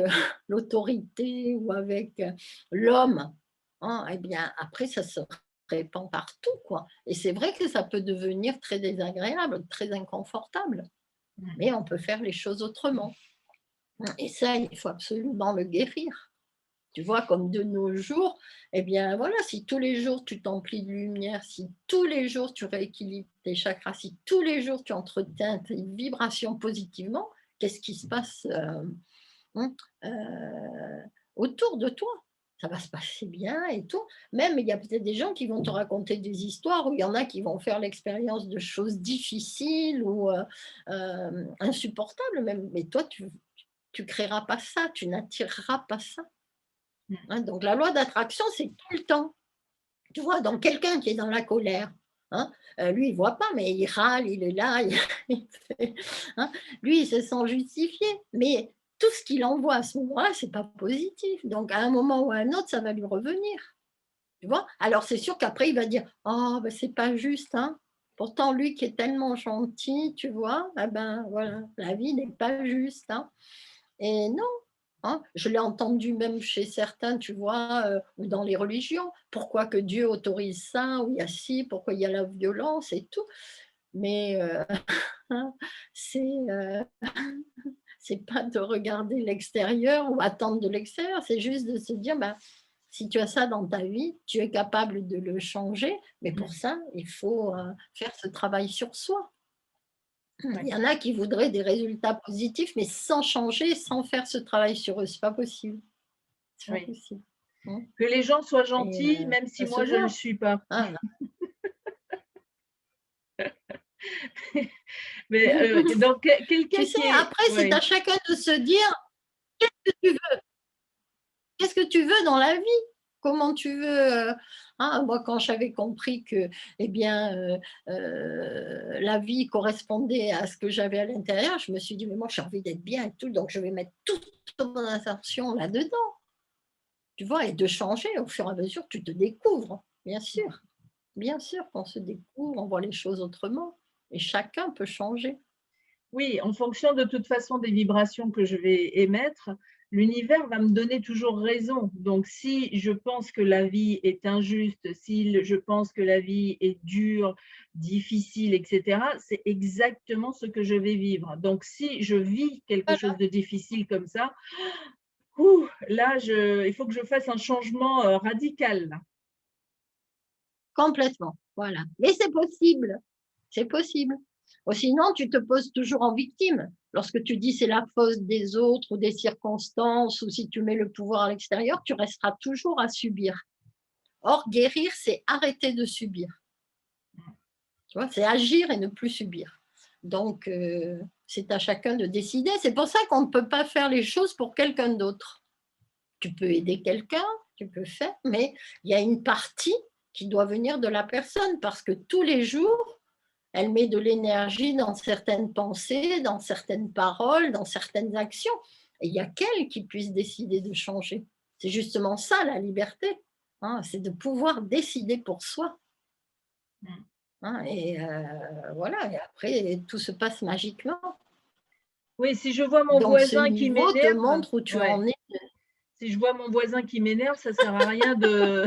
l'autorité ou avec l'homme, hein, eh bien après ça se répand partout, quoi. Et c'est vrai que ça peut devenir très désagréable, très inconfortable, mais on peut faire les choses autrement. Et ça, il faut absolument le guérir. Tu vois, comme de nos jours, eh bien voilà, si tous les jours tu t'emplis de lumière, si tous les jours tu rééquilibres tes chakras, si tous les jours tu entretiens tes vibrations positivement, qu'est-ce qui se passe hein, autour de toi? Ça va se passer bien et tout. Même, il y a peut-être des gens qui vont te raconter des histoires où il y en a qui vont faire l'expérience de choses difficiles ou insupportables même. Mais toi, tu créeras pas ça, tu n'attireras pas ça. Hein, donc la loi d'attraction, c'est tout le temps. Tu vois, donc quelqu'un qui est dans la colère, hein, lui, il ne voit pas, mais il râle, il est là, il fait, hein, lui, il se sent justifié. Mais tout ce qu'il envoie à ce moment-là, ce n'est pas positif. Donc à un moment ou à un autre, ça va lui revenir. Tu vois? Alors c'est sûr qu'après, il va dire: «Oh, ben, c'est pas juste, hein». Pourtant, lui qui est tellement gentil, tu vois? Ah ben voilà, la vie n'est pas juste, hein. Et non, hein, je l'ai entendu même chez certains, tu vois, ou dans les religions. Pourquoi que Dieu autorise ça? Ou il y a ci, pourquoi il y a la violence et tout? Mais c'est, c'est pas de regarder l'extérieur ou attendre de l'extérieur, c'est juste de se dire: «Bah, si tu as ça dans ta vie, tu es capable de le changer, mais pour ça, il faut, faire ce travail sur soi». Il Ouais. y en a qui voudraient des résultats positifs, mais sans changer, sans faire ce travail sur eux, c'est pas possible. C'est pas Oui. possible. Mmh Que les gens soient et gentils, même si ça se moi je ne le voit. suis pas. Hein. Mais donc Tu quelqu'un sais, qui est après, c'est ouais. à chacun de se dire: «Tu veux qu'est-ce que tu veux dans la vie? Comment tu veux?» Hein, moi, quand j'avais compris que, eh bien, la vie correspondait à ce que j'avais à l'intérieur, je me suis dit: «Mais moi, j'ai envie d'être bien et tout, donc je vais mettre toute mon attention là-dedans». Tu vois? Et de changer au fur et à mesure, tu te découvres, bien sûr. Bien sûr qu'on se découvre, on voit les choses autrement et chacun peut changer. Oui, en fonction de toute façon des vibrations que je vais émettre, l'univers va me donner toujours raison. Donc si je pense que la vie est injuste, si je pense que la vie est dure, difficile, et cetera, c'est exactement ce que je vais vivre. Donc si je vis quelque chose Voilà, de difficile comme ça, ouh, là il faut que je fasse un changement, radical là. complètement, voilà. Mais c'est possible. Ou sinon, tu te poses toujours en victime. Lorsque tu dis c'est la faute des autres ou des circonstances, ou si tu mets le pouvoir à l'extérieur, tu resteras toujours à subir. Or, guérir, c'est arrêter de subir. Tu vois, c'est agir et ne plus subir. Donc, c'est à chacun de décider. C'est pour ça qu'on ne peut pas faire les choses pour quelqu'un d'autre. Tu peux aider quelqu'un, tu peux faire, mais il y a une partie qui doit venir de la personne parce que tous les jours, elle met de l'énergie dans certaines pensées, dans certaines paroles, dans certaines actions. Et il n'y a qu'elle qui puisse décider de changer. C'est justement ça la liberté, hein, c'est de pouvoir décider pour soi. Mmh. Hein, et voilà, et après, tout se passe magiquement. Oui, si je vois mon Donc, ce voisin qui niveau te m'énerve montre où tu ouais, en es. si je vois mon voisin qui m'énerve, ça sert à rien de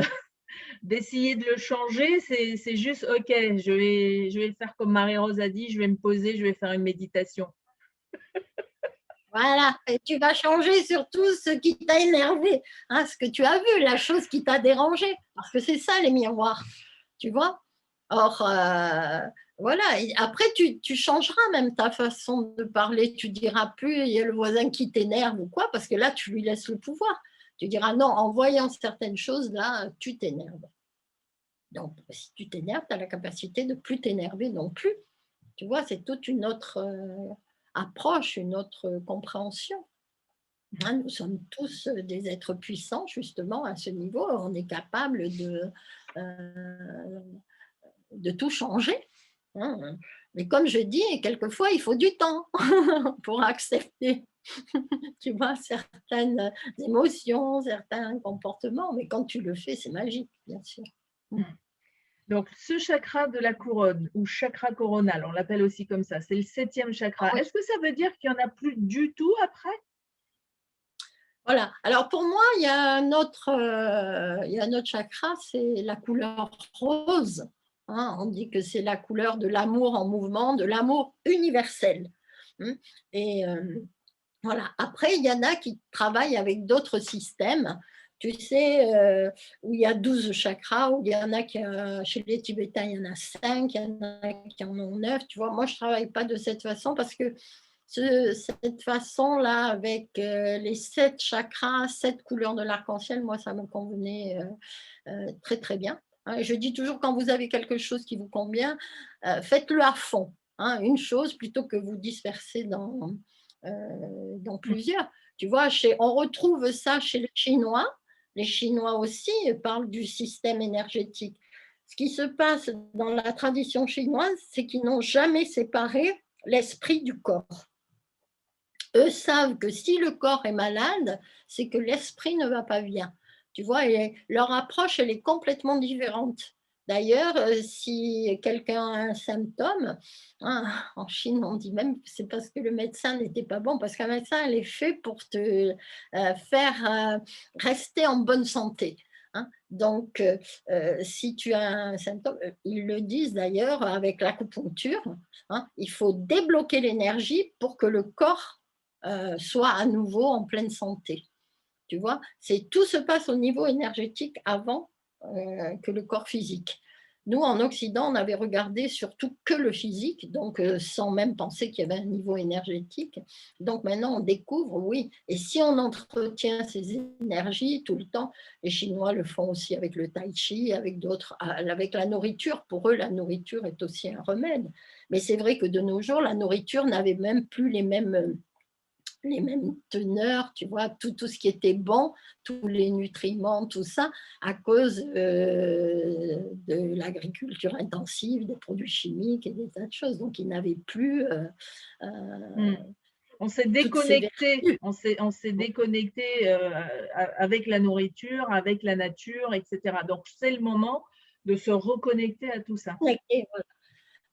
d'essayer de le changer, c'est juste: «OK, je vais le faire comme Marie-Rose a dit, je vais me poser, je vais faire une méditation». Voilà, et tu vas changer surtout ce qui t'a énervé, hein, ce que tu as vu, la chose qui t'a dérangé, parce que c'est ça les miroirs, tu vois? Or, voilà, et après tu changeras même ta façon de parler, tu diras plus: «Il y a le voisin qui t'énerve» ou quoi, parce que là, tu lui laisses le pouvoir. Tu diras: «Non, en voyant certaines choses là, tu t'énerves». Donc si tu t'énerves, tu as la capacité de plus t'énerver non plus. Tu vois? C'est toute une autre, approche, une autre compréhension. Hein, nous sommes tous des êtres puissants, justement, à ce niveau. On est capable euh, de tout changer. Hein. Mais comme je dis, quelquefois, il faut du temps pour accepter, tu vois, certaines émotions, certains comportements. Mais quand tu le fais, c'est magique, bien sûr. Mmh. Donc, ce chakra de la couronne ou chakra coronal, on l'appelle aussi comme ça, c'est le 7e chakra. Oui. Est-ce que ça veut dire qu'il n'y en a plus du tout après? Voilà. Alors pour moi, il y a un autre chakra, c'est la couleur rose. Hein. On dit que c'est la couleur de l'amour en mouvement, de l'amour universel. Hein. Et voilà. Après, il y en a qui travaillent avec d'autres systèmes. Tu sais, où il y a 12 chakras, où il y en a qui, chez les Tibétains, il y en a 5, il y en a qui en ont 9. Tu vois, moi, je ne travaille pas de cette façon parce que cette façon-là, avec les 7 chakras, 7 couleurs de l'arc-en-ciel, moi, ça me convenait très, très bien. Hein. Je dis toujours, quand vous avez quelque chose qui vous convient, faites-le à fond. Hein, une chose plutôt que vous disperser dans Mmh. plusieurs. Tu vois, on retrouve ça chez les Chinois. Les Chinois aussi parlent du système énergétique. Ce qui se passe dans la tradition chinoise, c'est qu'ils n'ont jamais séparé l'esprit du corps. Eux savent que si le corps est malade, c'est que l'esprit ne va pas bien. Tu vois, et leur approche, elle est complètement différente. D'ailleurs, si quelqu'un a un symptôme, hein, en Chine, on dit même que c'est parce que le médecin n'était pas bon, parce qu'un médecin, il est fait pour te faire rester en bonne santé. Hein. Donc, si tu as un symptôme, ils le disent d'ailleurs avec l'acupuncture, hein, il faut débloquer l'énergie pour que le corps soit à nouveau en pleine santé. Tu vois, tout se passe au niveau énergétique avant que le corps physique. Nous, en Occident, on avait regardé surtout que le physique, donc sans même penser qu'il y avait un niveau énergétique. Donc maintenant, on découvre, oui, et si on entretient ces énergies tout le temps, les Chinois le font aussi avec le tai chi, avec d'autres, avec la nourriture. Pour eux, la nourriture est aussi un remède. Mais c'est vrai que de nos jours, la nourriture n'avait même plus les mêmes teneurs, tu vois, tout ce qui était bon, tous les nutriments, tout ça, à cause de l'agriculture intensive, des produits chimiques et des tas de choses. Donc, ils n'avaient plus Mmh. On s'est toutes ces déconnecté, vertus. on s'est déconnecté avec la nourriture, avec la nature, et cetera. Donc, c'est le moment de se reconnecter à tout ça.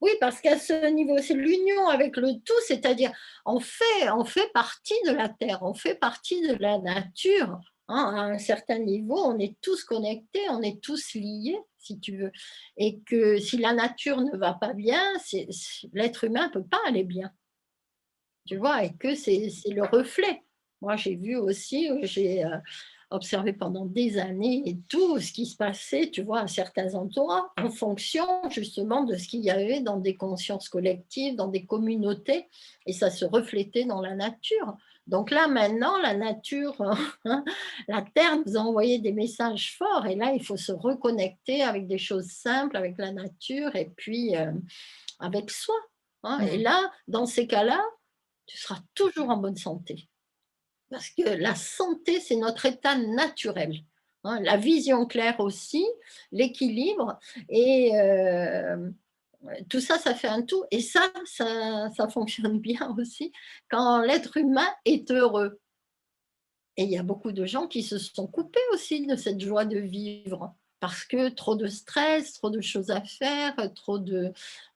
Oui, parce qu'à ce niveau, c'est l'union avec le tout, c'est-à-dire on fait partie de la terre, on fait partie de la nature. Hein, à un certain niveau, on est tous connectés, on est tous liés, si tu veux. Et que si la nature ne va pas bien, l'être humain ne peut pas aller bien, tu vois, et que c'est le reflet. Moi, j'ai vu aussi, j'ai observé pendant des années et tout ce qui se passait, tu vois, à certains endroits, en fonction justement de ce qu'il y avait dans des consciences collectives, dans des communautés, et ça se reflétait dans la nature. Donc là, maintenant, la nature, hein, la Terre nous a envoyé des messages forts, et là, il faut se reconnecter avec des choses simples, avec la nature, et puis avec soi. Hein. Et Mmh. là, dans ces cas-là, tu seras toujours en bonne santé. Parce que la santé, c'est notre état naturel. Hein. La vision claire aussi, l'équilibre, et tout ça, ça fait un tout. Et ça fonctionne bien aussi quand l'être humain est heureux. Et il y a beaucoup de gens qui se sont coupés aussi de cette joie de vivre parce que trop de stress, trop de choses à faire, trop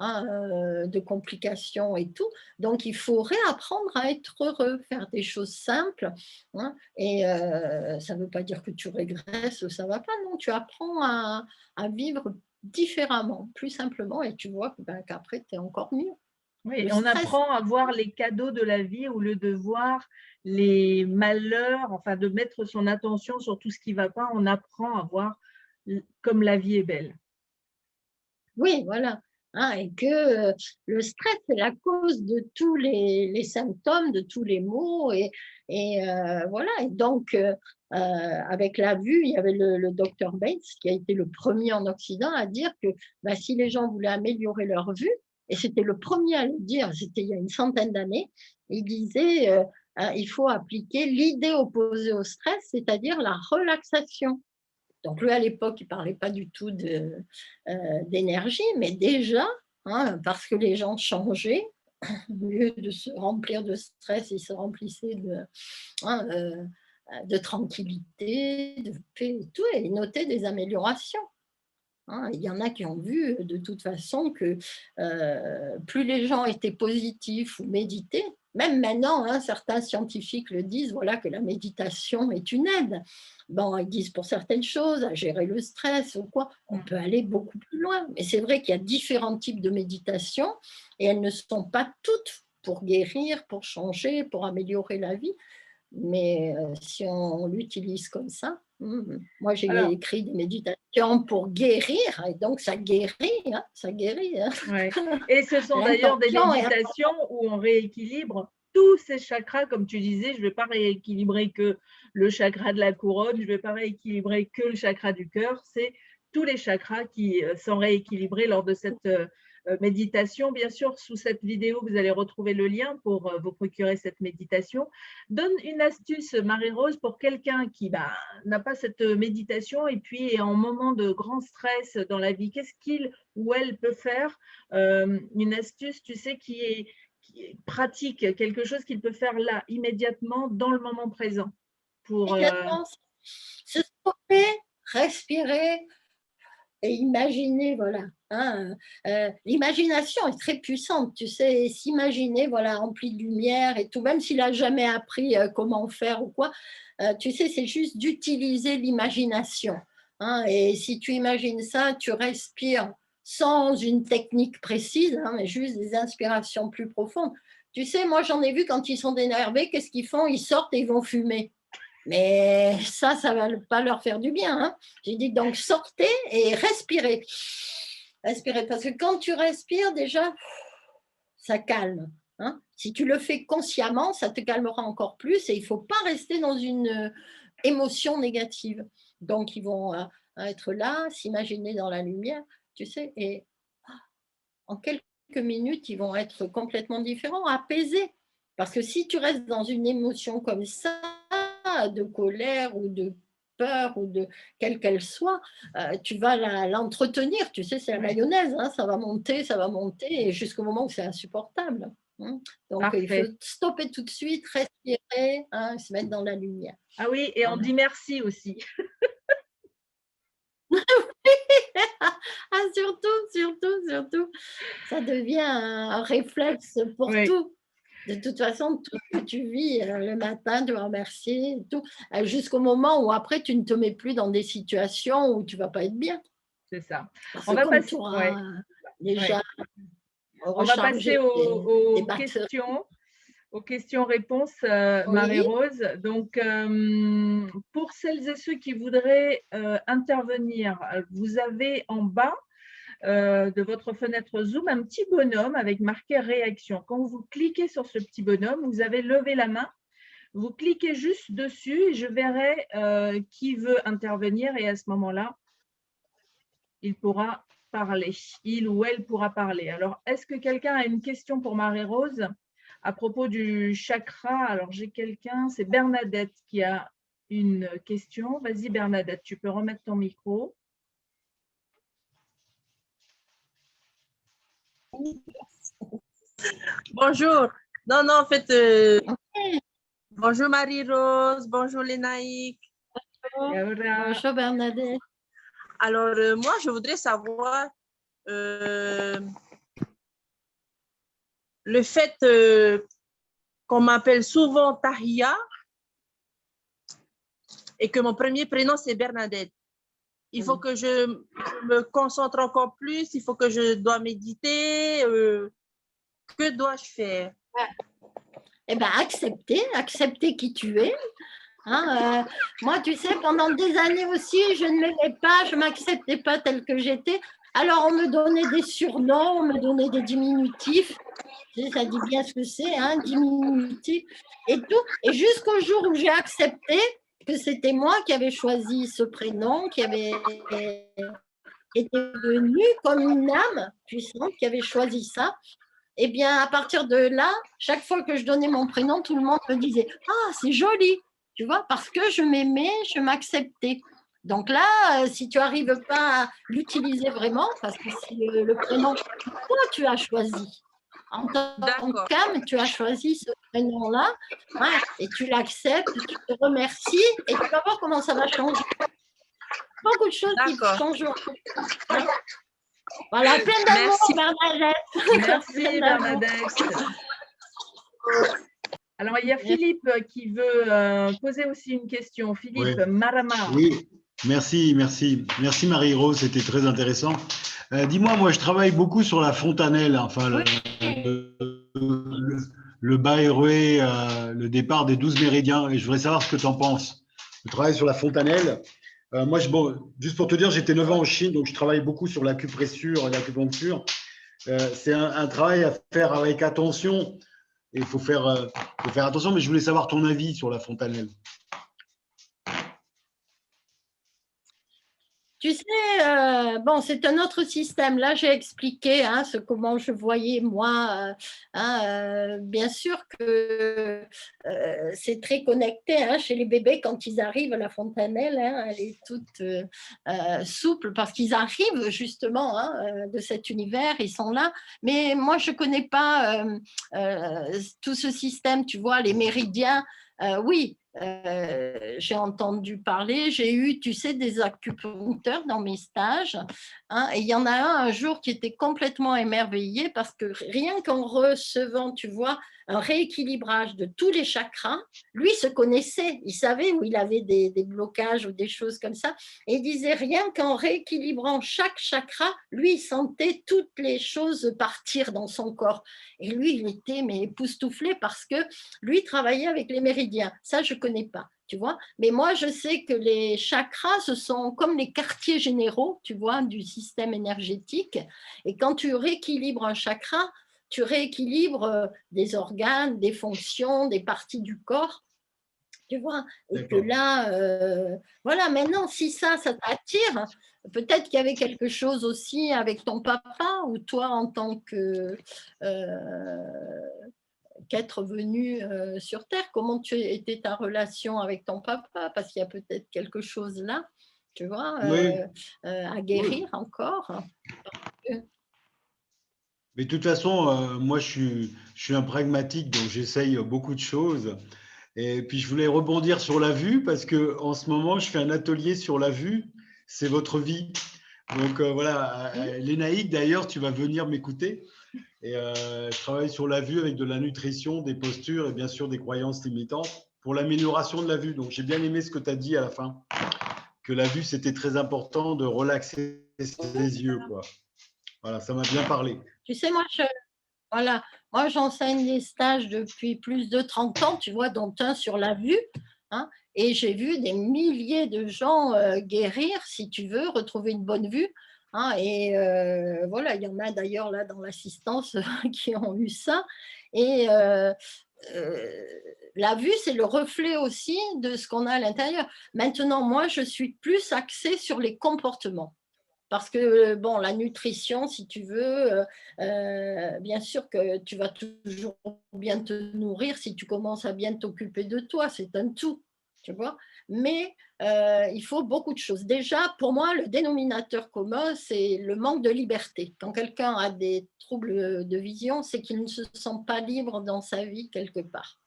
hein, de complications et tout. Donc, il faut réapprendre à être heureux, faire des choses simples. Hein, et ça ne veut pas dire que tu régresses ou ça ne va pas, non, tu apprends à vivre différemment, plus simplement, et tu vois qu'après, tu es encore mieux. Oui, Le on stress, apprend à voir les cadeaux de la vie au lieu de voir les malheurs, enfin de mettre son attention sur tout ce qui ne va pas, on apprend à voir comme la vie est belle. oui, voilà. Hein, et que le stress est la cause de tous les symptômes, de tous les maux. Et voilà. Et donc, avec la vue, il y avait le docteur Bates qui a été le premier en Occident à dire que si les gens voulaient améliorer leur vue, et c'était le premier à le dire, c'était il y a une centaine d'années, il disait il faut appliquer l'idée opposée au stress, c'est-à-dire la relaxation. Donc lui, à l'époque, il ne parlait pas du tout d'énergie, mais déjà, hein, parce que les gens changeaient, au lieu de se remplir de stress, ils se remplissaient hein, de tranquillité, de paix et tout, et ils notaient des améliorations. Hein. Il y en a qui ont vu de toute façon que plus les gens étaient positifs ou méditaient, même maintenant, hein, certains scientifiques le disent, voilà, que la méditation est une aide. Bon, ils disent pour certaines choses, à gérer le stress ou quoi, on peut aller beaucoup plus loin. Mais c'est vrai qu'il y a différents types de méditation et elles ne sont pas toutes pour guérir, pour changer, pour améliorer la vie. Mais si on l'utilise comme ça, moi j'ai Alors, écrit des méditations pour guérir, et donc ça guérit, hein, ça guérit. Hein. ouais. Et ce sont d'ailleurs des L'intention est méditations où on rééquilibre tous ces chakras, comme tu disais, je ne vais pas rééquilibrer que le chakra de la couronne, je ne vais pas rééquilibrer que le chakra du cœur, c'est tous les chakras qui sont rééquilibrés lors de cette méditation. Bien sûr, sous cette vidéo, vous allez retrouver le lien pour vous procurer cette méditation. Donne une astuce, Marie-Rose, pour quelqu'un qui n'a pas cette méditation et puis est en moment de grand stress dans la vie. Qu'est-ce qu'il ou elle peut faire? Une astuce, tu sais, qui est pratique, quelque chose qu'il peut faire là, immédiatement, dans le moment présent. Pour, immédiatement se stopper, respirer et imaginer, voilà. Hein, l'imagination est très puissante, tu sais, s'imaginer, voilà, rempli de lumière et tout, même s'il n'a jamais appris comment faire ou quoi, tu sais, c'est juste d'utiliser l'imagination. Hein, et si tu imagines ça, tu respires sans une technique précise, hein, mais juste des inspirations plus profondes. Tu sais, moi j'en ai vu quand ils sont énervés, qu'est-ce qu'ils font? Ils sortent et ils vont fumer. Mais ça ne va pas leur faire du bien. Hein. J'ai dit donc sortez et respirez. Respirez, parce que quand tu respires, déjà, ça calme. Hein. Si tu le fais consciemment, ça te calmera encore plus et il ne faut pas rester dans une émotion négative. Donc, ils vont être là, s'imaginer dans la lumière, tu sais, et en quelques minutes, ils vont être complètement différents, apaisés. Parce que si tu restes dans une émotion comme ça, de colère ou de peur ou de quelle qu'elle soit, tu vas l'entretenir. Tu sais, c'est la mayonnaise, hein, ça va monter et jusqu'au moment où c'est insupportable. Hein. Donc, il faut parfait. stopper tout de suite, respirer, hein, se mettre dans la lumière. Ah oui, et on Voilà. dit merci aussi. Ah, surtout, ça devient un réflexe pour Oui, tout. De toute façon, tout ce que tu vis le matin, tu vas remercier, et tout, jusqu'au moment où après, tu ne te mets plus dans des situations où tu ne vas pas être bien. c'est ça. Parce On que va comme tu passer, auras ouais, ouais. déjà On va passer rechargé tes batteries. aux questions-réponses, Oui, Marie-Rose. Donc, pour celles et ceux qui voudraient intervenir, vous avez en bas de votre fenêtre Zoom un petit bonhomme avec marqué réaction. Quand vous cliquez sur ce petit bonhomme, vous avez levé la main. Vous cliquez juste dessus et je verrai qui veut intervenir et à ce moment-là, il pourra parler. Il ou elle pourra parler. Alors, est-ce que quelqu'un a une question pour Marie-Rose à propos du chakra? Alors, j'ai quelqu'un, c'est Bernadette qui a une question. Vas-y, Bernadette, tu peux remettre ton micro. Bonjour. Non, non, en fait, bonjour Marie-Rose, bonjour Lénaïque. bonjour Bernadette. Alors, moi, je voudrais savoir le fait qu'on m'appelle souvent Tahia et que mon premier prénom, c'est Bernadette. Il faut que je me concentre encore plus, il faut que je dois méditer. Que dois-je faire? Eh bien, accepter qui tu es. Hein, moi, tu sais, pendant des années aussi, je ne m'aimais pas, je ne m'acceptais pas telle que j'étais. Alors, on me donnait des surnoms, on me donnait des diminutifs. Tu sais, ça dit bien ce que c'est, hein, diminutif et tout. Et jusqu'au jour où j'ai accepté que c'était moi qui avais choisi ce prénom, qui était venu comme une âme puissante, qui avait choisi ça. Eh bien, à partir de là, chaque fois que je donnais mon prénom, tout le monde me disait « Ah, c'est joli !» Tu vois, parce que je m'aimais, je m'acceptais. Donc là, si tu n'arrives pas à l'utiliser vraiment, parce que c'est le prénom que toi, tu as choisi. En tant qu'âme, tu as choisi ce prénom-là, ouais, et tu l'acceptes, tu te remercies, et tu vas voir comment ça va changer. beaucoup de choses qui D'accord. changeront. Hein. Voilà, plein d'amour, Merci. Bernadette. Merci Plein d'amour. Bernadette. Alors, il y a Philippe qui veut poser aussi une question. Philippe Ouais. Marama. Oui, merci Marie-Rose, c'était très intéressant. Dis-moi, moi je travaille beaucoup sur la fontanelle, enfin le Bayreuth, le départ des 12 méridiens, et je voudrais savoir ce que tu en penses. Je travaille sur la fontanelle. Moi, juste pour te dire, j'étais 9 ans en Chine, donc je travaille beaucoup sur l'acupressure et l'acupuncture. C'est un travail à faire avec attention, et il faut faire attention, mais je voulais savoir ton avis sur la fontanelle. Tu sais, bon, c'est un autre système. Là, j'ai expliqué hein, comment je voyais moi. Bien sûr que c'est très connecté hein, chez les bébés quand ils arrivent à la fontanelle. Hein, elle est toute souple parce qu'ils arrivent justement hein, de cet univers. Ils sont là. Mais moi, je ne connais pas tout ce système. Tu vois, les méridiens. Oui, j'ai entendu parler, j'ai eu, tu sais, des acupuncteurs dans mes stages, hein, et il y en a un jour qui était complètement émerveillé parce que rien qu'en recevant, tu vois, un rééquilibrage de tous les chakras, lui se connaissait, il savait où il avait des blocages ou des choses comme ça, et il disait rien qu'en rééquilibrant chaque chakra, lui, il sentait toutes les choses partir dans son corps. Et lui, il était mais époustouflé parce que lui travaillait avec les méridiens. Ça, je ne connais pas, tu vois. Mais moi, je sais que les chakras, ce sont comme les quartiers généraux, tu vois, du système énergétique. Et quand tu rééquilibres un chakra, tu rééquilibres des organes, des fonctions, des parties du corps, tu vois. Et que là, voilà, maintenant, si ça t'attire, peut-être qu'il y avait quelque chose aussi avec ton papa ou toi en tant que... qu'être venu sur Terre. Comment était ta relation avec ton papa? Parce qu'il y a peut-être quelque chose là, tu vois, Oui. à guérir encore. Mais de toute façon, moi, je suis un pragmatique, donc j'essaye beaucoup de choses. Et puis, je voulais rebondir sur la vue parce que en ce moment, je fais un atelier sur la vue. C'est votre vie. Donc, voilà. Lénaïque, d'ailleurs, tu vas venir m'écouter. Et je travaille sur la vue avec de la nutrition, des postures et bien sûr des croyances limitantes pour l'amélioration de la vue. Donc, j'ai bien aimé ce que tu as dit à la fin, que la vue, c'était très important de relaxer ses yeux, quoi. Voilà, ça m'a bien parlé. Tu sais, voilà, moi, j'enseigne des stages depuis plus de 30 ans, tu vois, dont un sur la vue. Hein, et j'ai vu des milliers de gens guérir, si tu veux, retrouver une bonne vue. Hein, et voilà, il y en a d'ailleurs là dans l'assistance qui ont eu ça. Et la vue, c'est le reflet aussi de ce qu'on a à l'intérieur. Maintenant, moi, je suis plus axée sur les comportements. Parce que, bon, la nutrition, si tu veux, bien sûr que tu vas toujours bien te nourrir si tu commences à bien t'occuper de toi, c'est un tout, tu vois. Mais il faut beaucoup de choses. Déjà, pour moi, le dénominateur commun, c'est le manque de liberté. Quand quelqu'un a des troubles de vision, c'est qu'il ne se sent pas libre dans sa vie quelque part.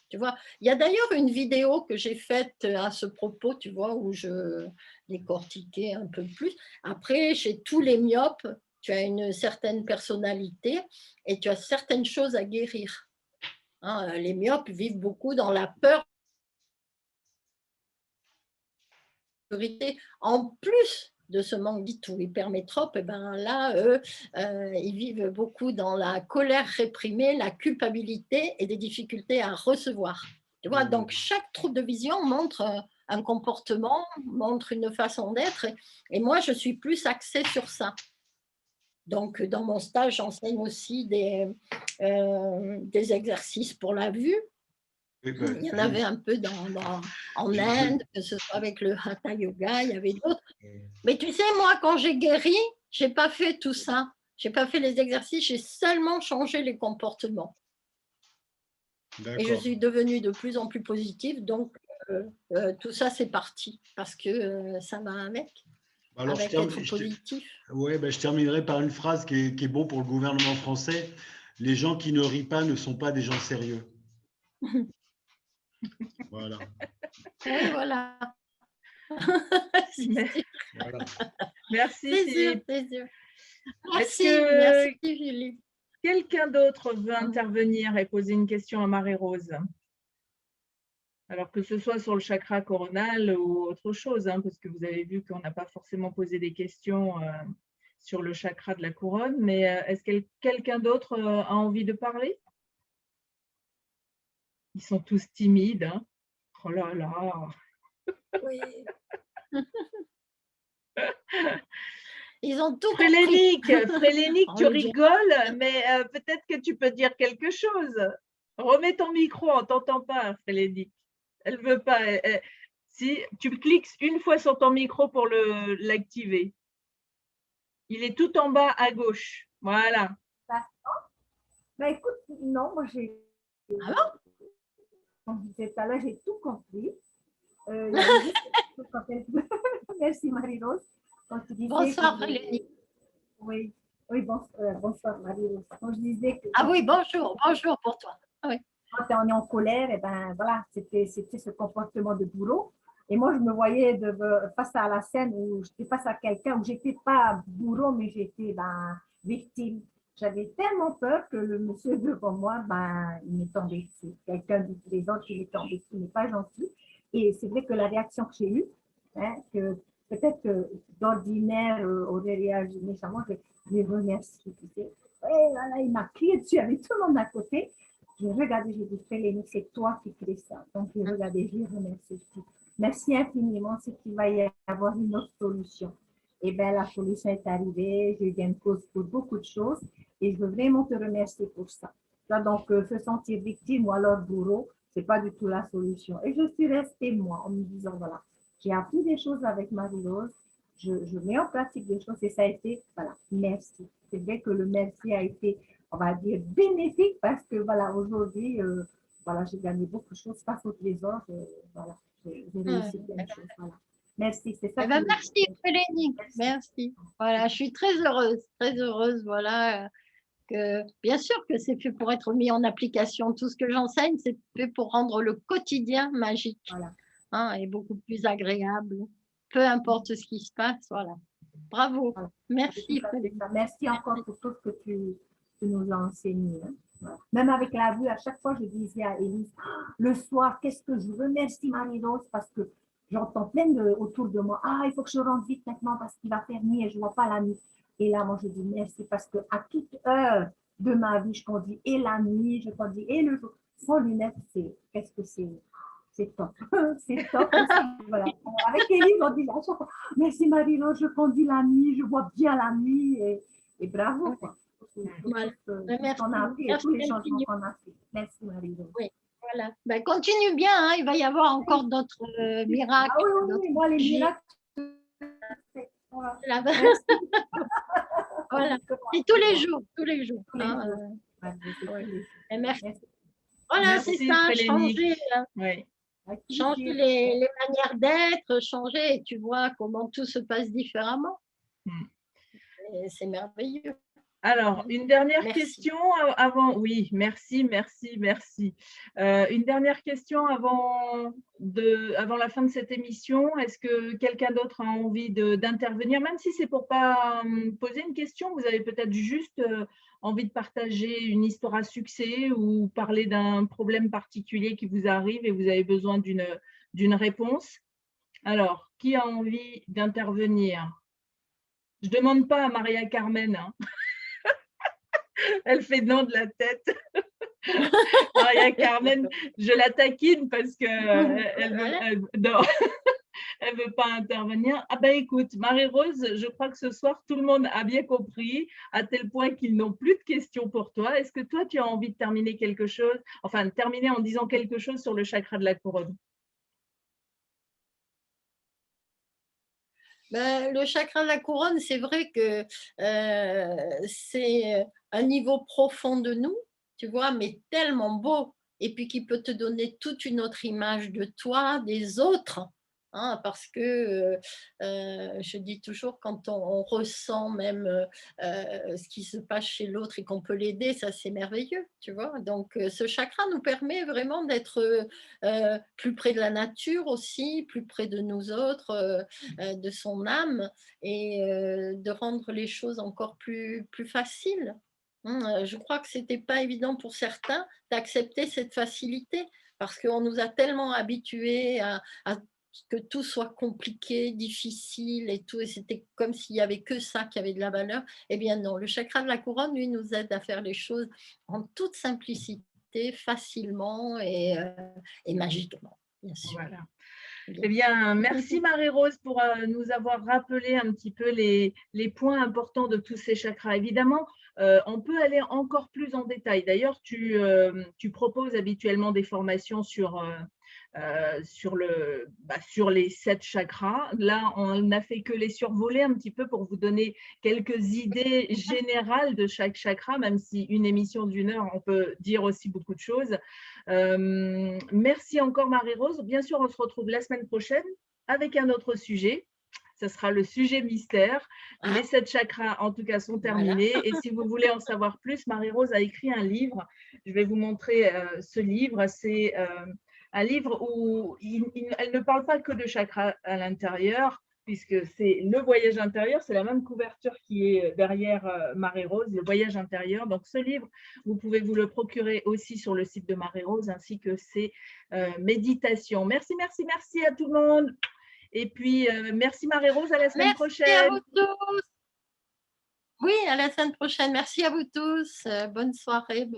Tu vois, il y a d'ailleurs une vidéo que j'ai faite à ce propos, tu vois, où je décortiquais un peu plus. Après, chez tous les myopes, tu as une certaine personnalité et tu as certaines choses à guérir. Hein, les myopes vivent beaucoup dans la peur. En plus de ce manque dit ou hypermétrope, et ben là, eux, ils vivent beaucoup dans la colère réprimée, la culpabilité et des difficultés à recevoir. Tu vois, donc chaque trouble de vision montre un comportement, montre une façon d'être. Et moi, je suis plus axée sur ça. Donc, dans mon stage, j'enseigne aussi des exercices pour la vue. Il y en avait un peu en Inde, que ce soit avec le Hatha Yoga, il y avait d'autres. Mais tu sais, moi, quand j'ai guéri, je n'ai pas fait tout ça. Je n'ai pas fait les exercices, j'ai seulement changé les comportements. Et je suis devenue de plus en plus positive. Donc, tout ça, c'est parti parce que ça va avec. Alors, avec être positif. Ouais, je terminerai par une phrase qui est bon pour le gouvernement français. Les gens qui ne rient pas ne sont pas des gens sérieux. Voilà. Oui, voilà. Voilà. Merci C'est sûr, Philippe. c'est sûr. Est-ce Merci, que merci Julie. quelqu'un d'autre veut intervenir et poser une question à Marie-Rose? Alors que ce soit sur le chakra coronal ou autre chose, hein, parce que vous avez vu qu'on n'a pas forcément posé des questions sur le chakra de la couronne, mais est-ce que quelqu'un d'autre a envie de parler? Ils sont tous timides. Hein. Oh là là. Oui. Ils ont tout compris. Frélénique, tu On le dira. rigoles, mais peut-être que tu peux dire quelque chose. Remets ton micro, on t'entend pas, Frélénique. Elle veut pas. Si tu cliques une fois sur ton micro pour l'activer. Il est tout en bas à gauche. Voilà. Bah écoute, non, moi j'ai, Ah bon? comme je disais tout à l'heure, j'ai tout compris. Il y avait juste quelque chose quand elle- Merci Marie-Rose. Quand tu disais Bonsoir que- Frélénique. Oui, oui bonsoir Marie-Rose. Quand je disais que Ah oui, bonjour, bonjour pour toi. Ah oui. quand on est en colère, et ben voilà, c'était ce comportement de bourreau. Et moi, je me voyais face à la scène où j'étais face à quelqu'un où j'étais pas bourreau, mais j'étais victime. J'avais tellement peur que le monsieur devant moi, il m'est tombé dessus. Quelqu'un du présent qui m'est tombé dessus, n'est pas gentil. Et c'est vrai que la réaction que j'ai eue, hein, que peut-être que d'ordinaire aurait réagi méchamment, je les remercie. Tu sais. Et là, il m'a crié dessus avec tout le monde à côté. J'ai regardé, j'ai dit, Félénie, c'est toi qui crée ça. Donc, j'ai regardé, j'ai remercié. Merci infiniment, c'est qu'il va y avoir une autre solution. Et bien, la solution est arrivée, j'ai eu gain de cause pour beaucoup de choses et je veux vraiment te remercier pour ça. Là, donc, se sentir victime ou alors bourreau, ce n'est pas du tout la solution. Et je suis restée, moi, en me disant, voilà, j'ai appris des choses avec Marie-Rose, je mets en pratique des choses et ça a été, voilà, merci. C'est vrai que le merci a été, on va dire, bénéfique parce que, voilà, aujourd'hui, voilà, j'ai gagné beaucoup de choses face au trésor. Voilà, j'ai réussi plein de choses. Voilà. Merci, c'est ça. Eh ben, merci Frélénique, merci. Voilà, je suis très heureuse, voilà. Que, bien sûr que c'est fait pour être mis en application. Tout ce que j'enseigne, c'est fait pour rendre le quotidien magique, Voilà. hein, et beaucoup plus agréable. Peu importe ce qui se passe, voilà. Bravo. Voilà. Merci Frélénique. Merci encore pour tout ce que tu nous as enseigné. Hein. Voilà. Même avec la vue, à chaque fois, je disais à Élise, le soir, qu'est-ce que je remercie Marie-Rose parce que j'entends plein autour de moi. Ah, il faut que je rentre vite maintenant parce qu'il va faire nuit et je ne vois pas la nuit. Et là, moi, je dis merci parce qu'à toute heure de ma vie, je conduis et la nuit, je conduis et le jour. Sans lunettes, qu'est-ce que c'est top. C'est top. Voilà. Avec Élise, on dit là, merci Marie-Rose, je conduis la nuit, je vois bien la nuit et bravo. Quoi. Voilà. Merci. On a appris et tous les changements qu'on a fait. Merci Marie-Rose. Oui, voilà. Ben, continue bien, hein, il va y avoir encore d'autres miracles. Ah oui, moi les miracles. Voilà. Voilà. Et tous les jours, tous les jours. Hein, et merci. Voilà, c'est ça, changer, oui. changer les manières d'être, changer, et tu vois comment tout se passe différemment. C'est merveilleux. Alors, une dernière Merci. question avant. Oui, merci. Une dernière question avant la fin de cette émission. Est-ce que quelqu'un d'autre a envie d'intervenir, même si c'est pour pas poser une question, vous avez peut-être juste envie de partager une histoire à succès ou parler d'un problème particulier qui vous arrive et vous avez besoin d'une réponse. Alors, qui a envie d'intervenir? Je ne demande pas à Maria Carmen. Hein. Elle fait non de la tête. Maria Carmen, je la taquine parce qu'elle ne veut pas intervenir. Ah ben écoute, Marie-Rose, je crois que ce soir, tout le monde a bien compris, à tel point qu'ils n'ont plus de questions pour toi. Est-ce que toi, tu as envie de terminer quelque chose, enfin, terminer en disant quelque chose sur le chakra de la couronne? Ben, le chakra de la couronne, c'est vrai que c'est un niveau profond de nous, tu vois, mais tellement beau, et puis qui peut te donner toute une autre image de toi, des autres, hein, parce que je dis toujours, quand on ressent même ce qui se passe chez l'autre et qu'on peut l'aider, ça c'est merveilleux, tu vois. Donc ce chakra nous permet vraiment d'être plus près de la nature aussi, plus près de nous autres, de son âme, et de rendre les choses encore plus faciles. Je crois que c'était pas évident pour certains d'accepter cette facilité, parce qu'on nous a tellement habitués à que tout soit compliqué, difficile et tout, et c'était comme s'il y avait que ça qui avait de la valeur. Eh bien non, le chakra de la couronne, lui, nous aide à faire les choses en toute simplicité, facilement et magiquement, bien sûr. Voilà. Bien. Eh bien, merci Marie-Rose pour nous avoir rappelé un petit peu les points importants de tous ces chakras. Évidemment, on peut aller encore plus en détail. D'ailleurs, tu proposes habituellement des formations sur les 7 chakras. Là, on n'a fait que les survoler un petit peu pour vous donner quelques idées générales de chaque chakra, même si une émission d'1 heure, on peut dire aussi beaucoup de choses. Merci encore Marie-Rose. Bien sûr, on se retrouve la semaine prochaine avec un autre sujet. Ce sera le sujet mystère. Les 7 chakras, en tout cas, sont terminés. Voilà. Et si vous voulez en savoir plus, Marie-Rose a écrit un livre. Je vais vous montrer ce livre. C'est un livre où elle ne parle pas que de chakras à l'intérieur, puisque c'est le voyage intérieur, c'est la même couverture qui est derrière Marie-Rose, le voyage intérieur. Donc ce livre, vous pouvez vous le procurer aussi sur le site de Marie-Rose, ainsi que ses méditations. Merci, merci, merci à tout le monde. Et puis, merci Marie-Rose, à la semaine prochaine. Merci à vous tous. Oui, à la semaine prochaine. Merci à vous tous. Bonne soirée.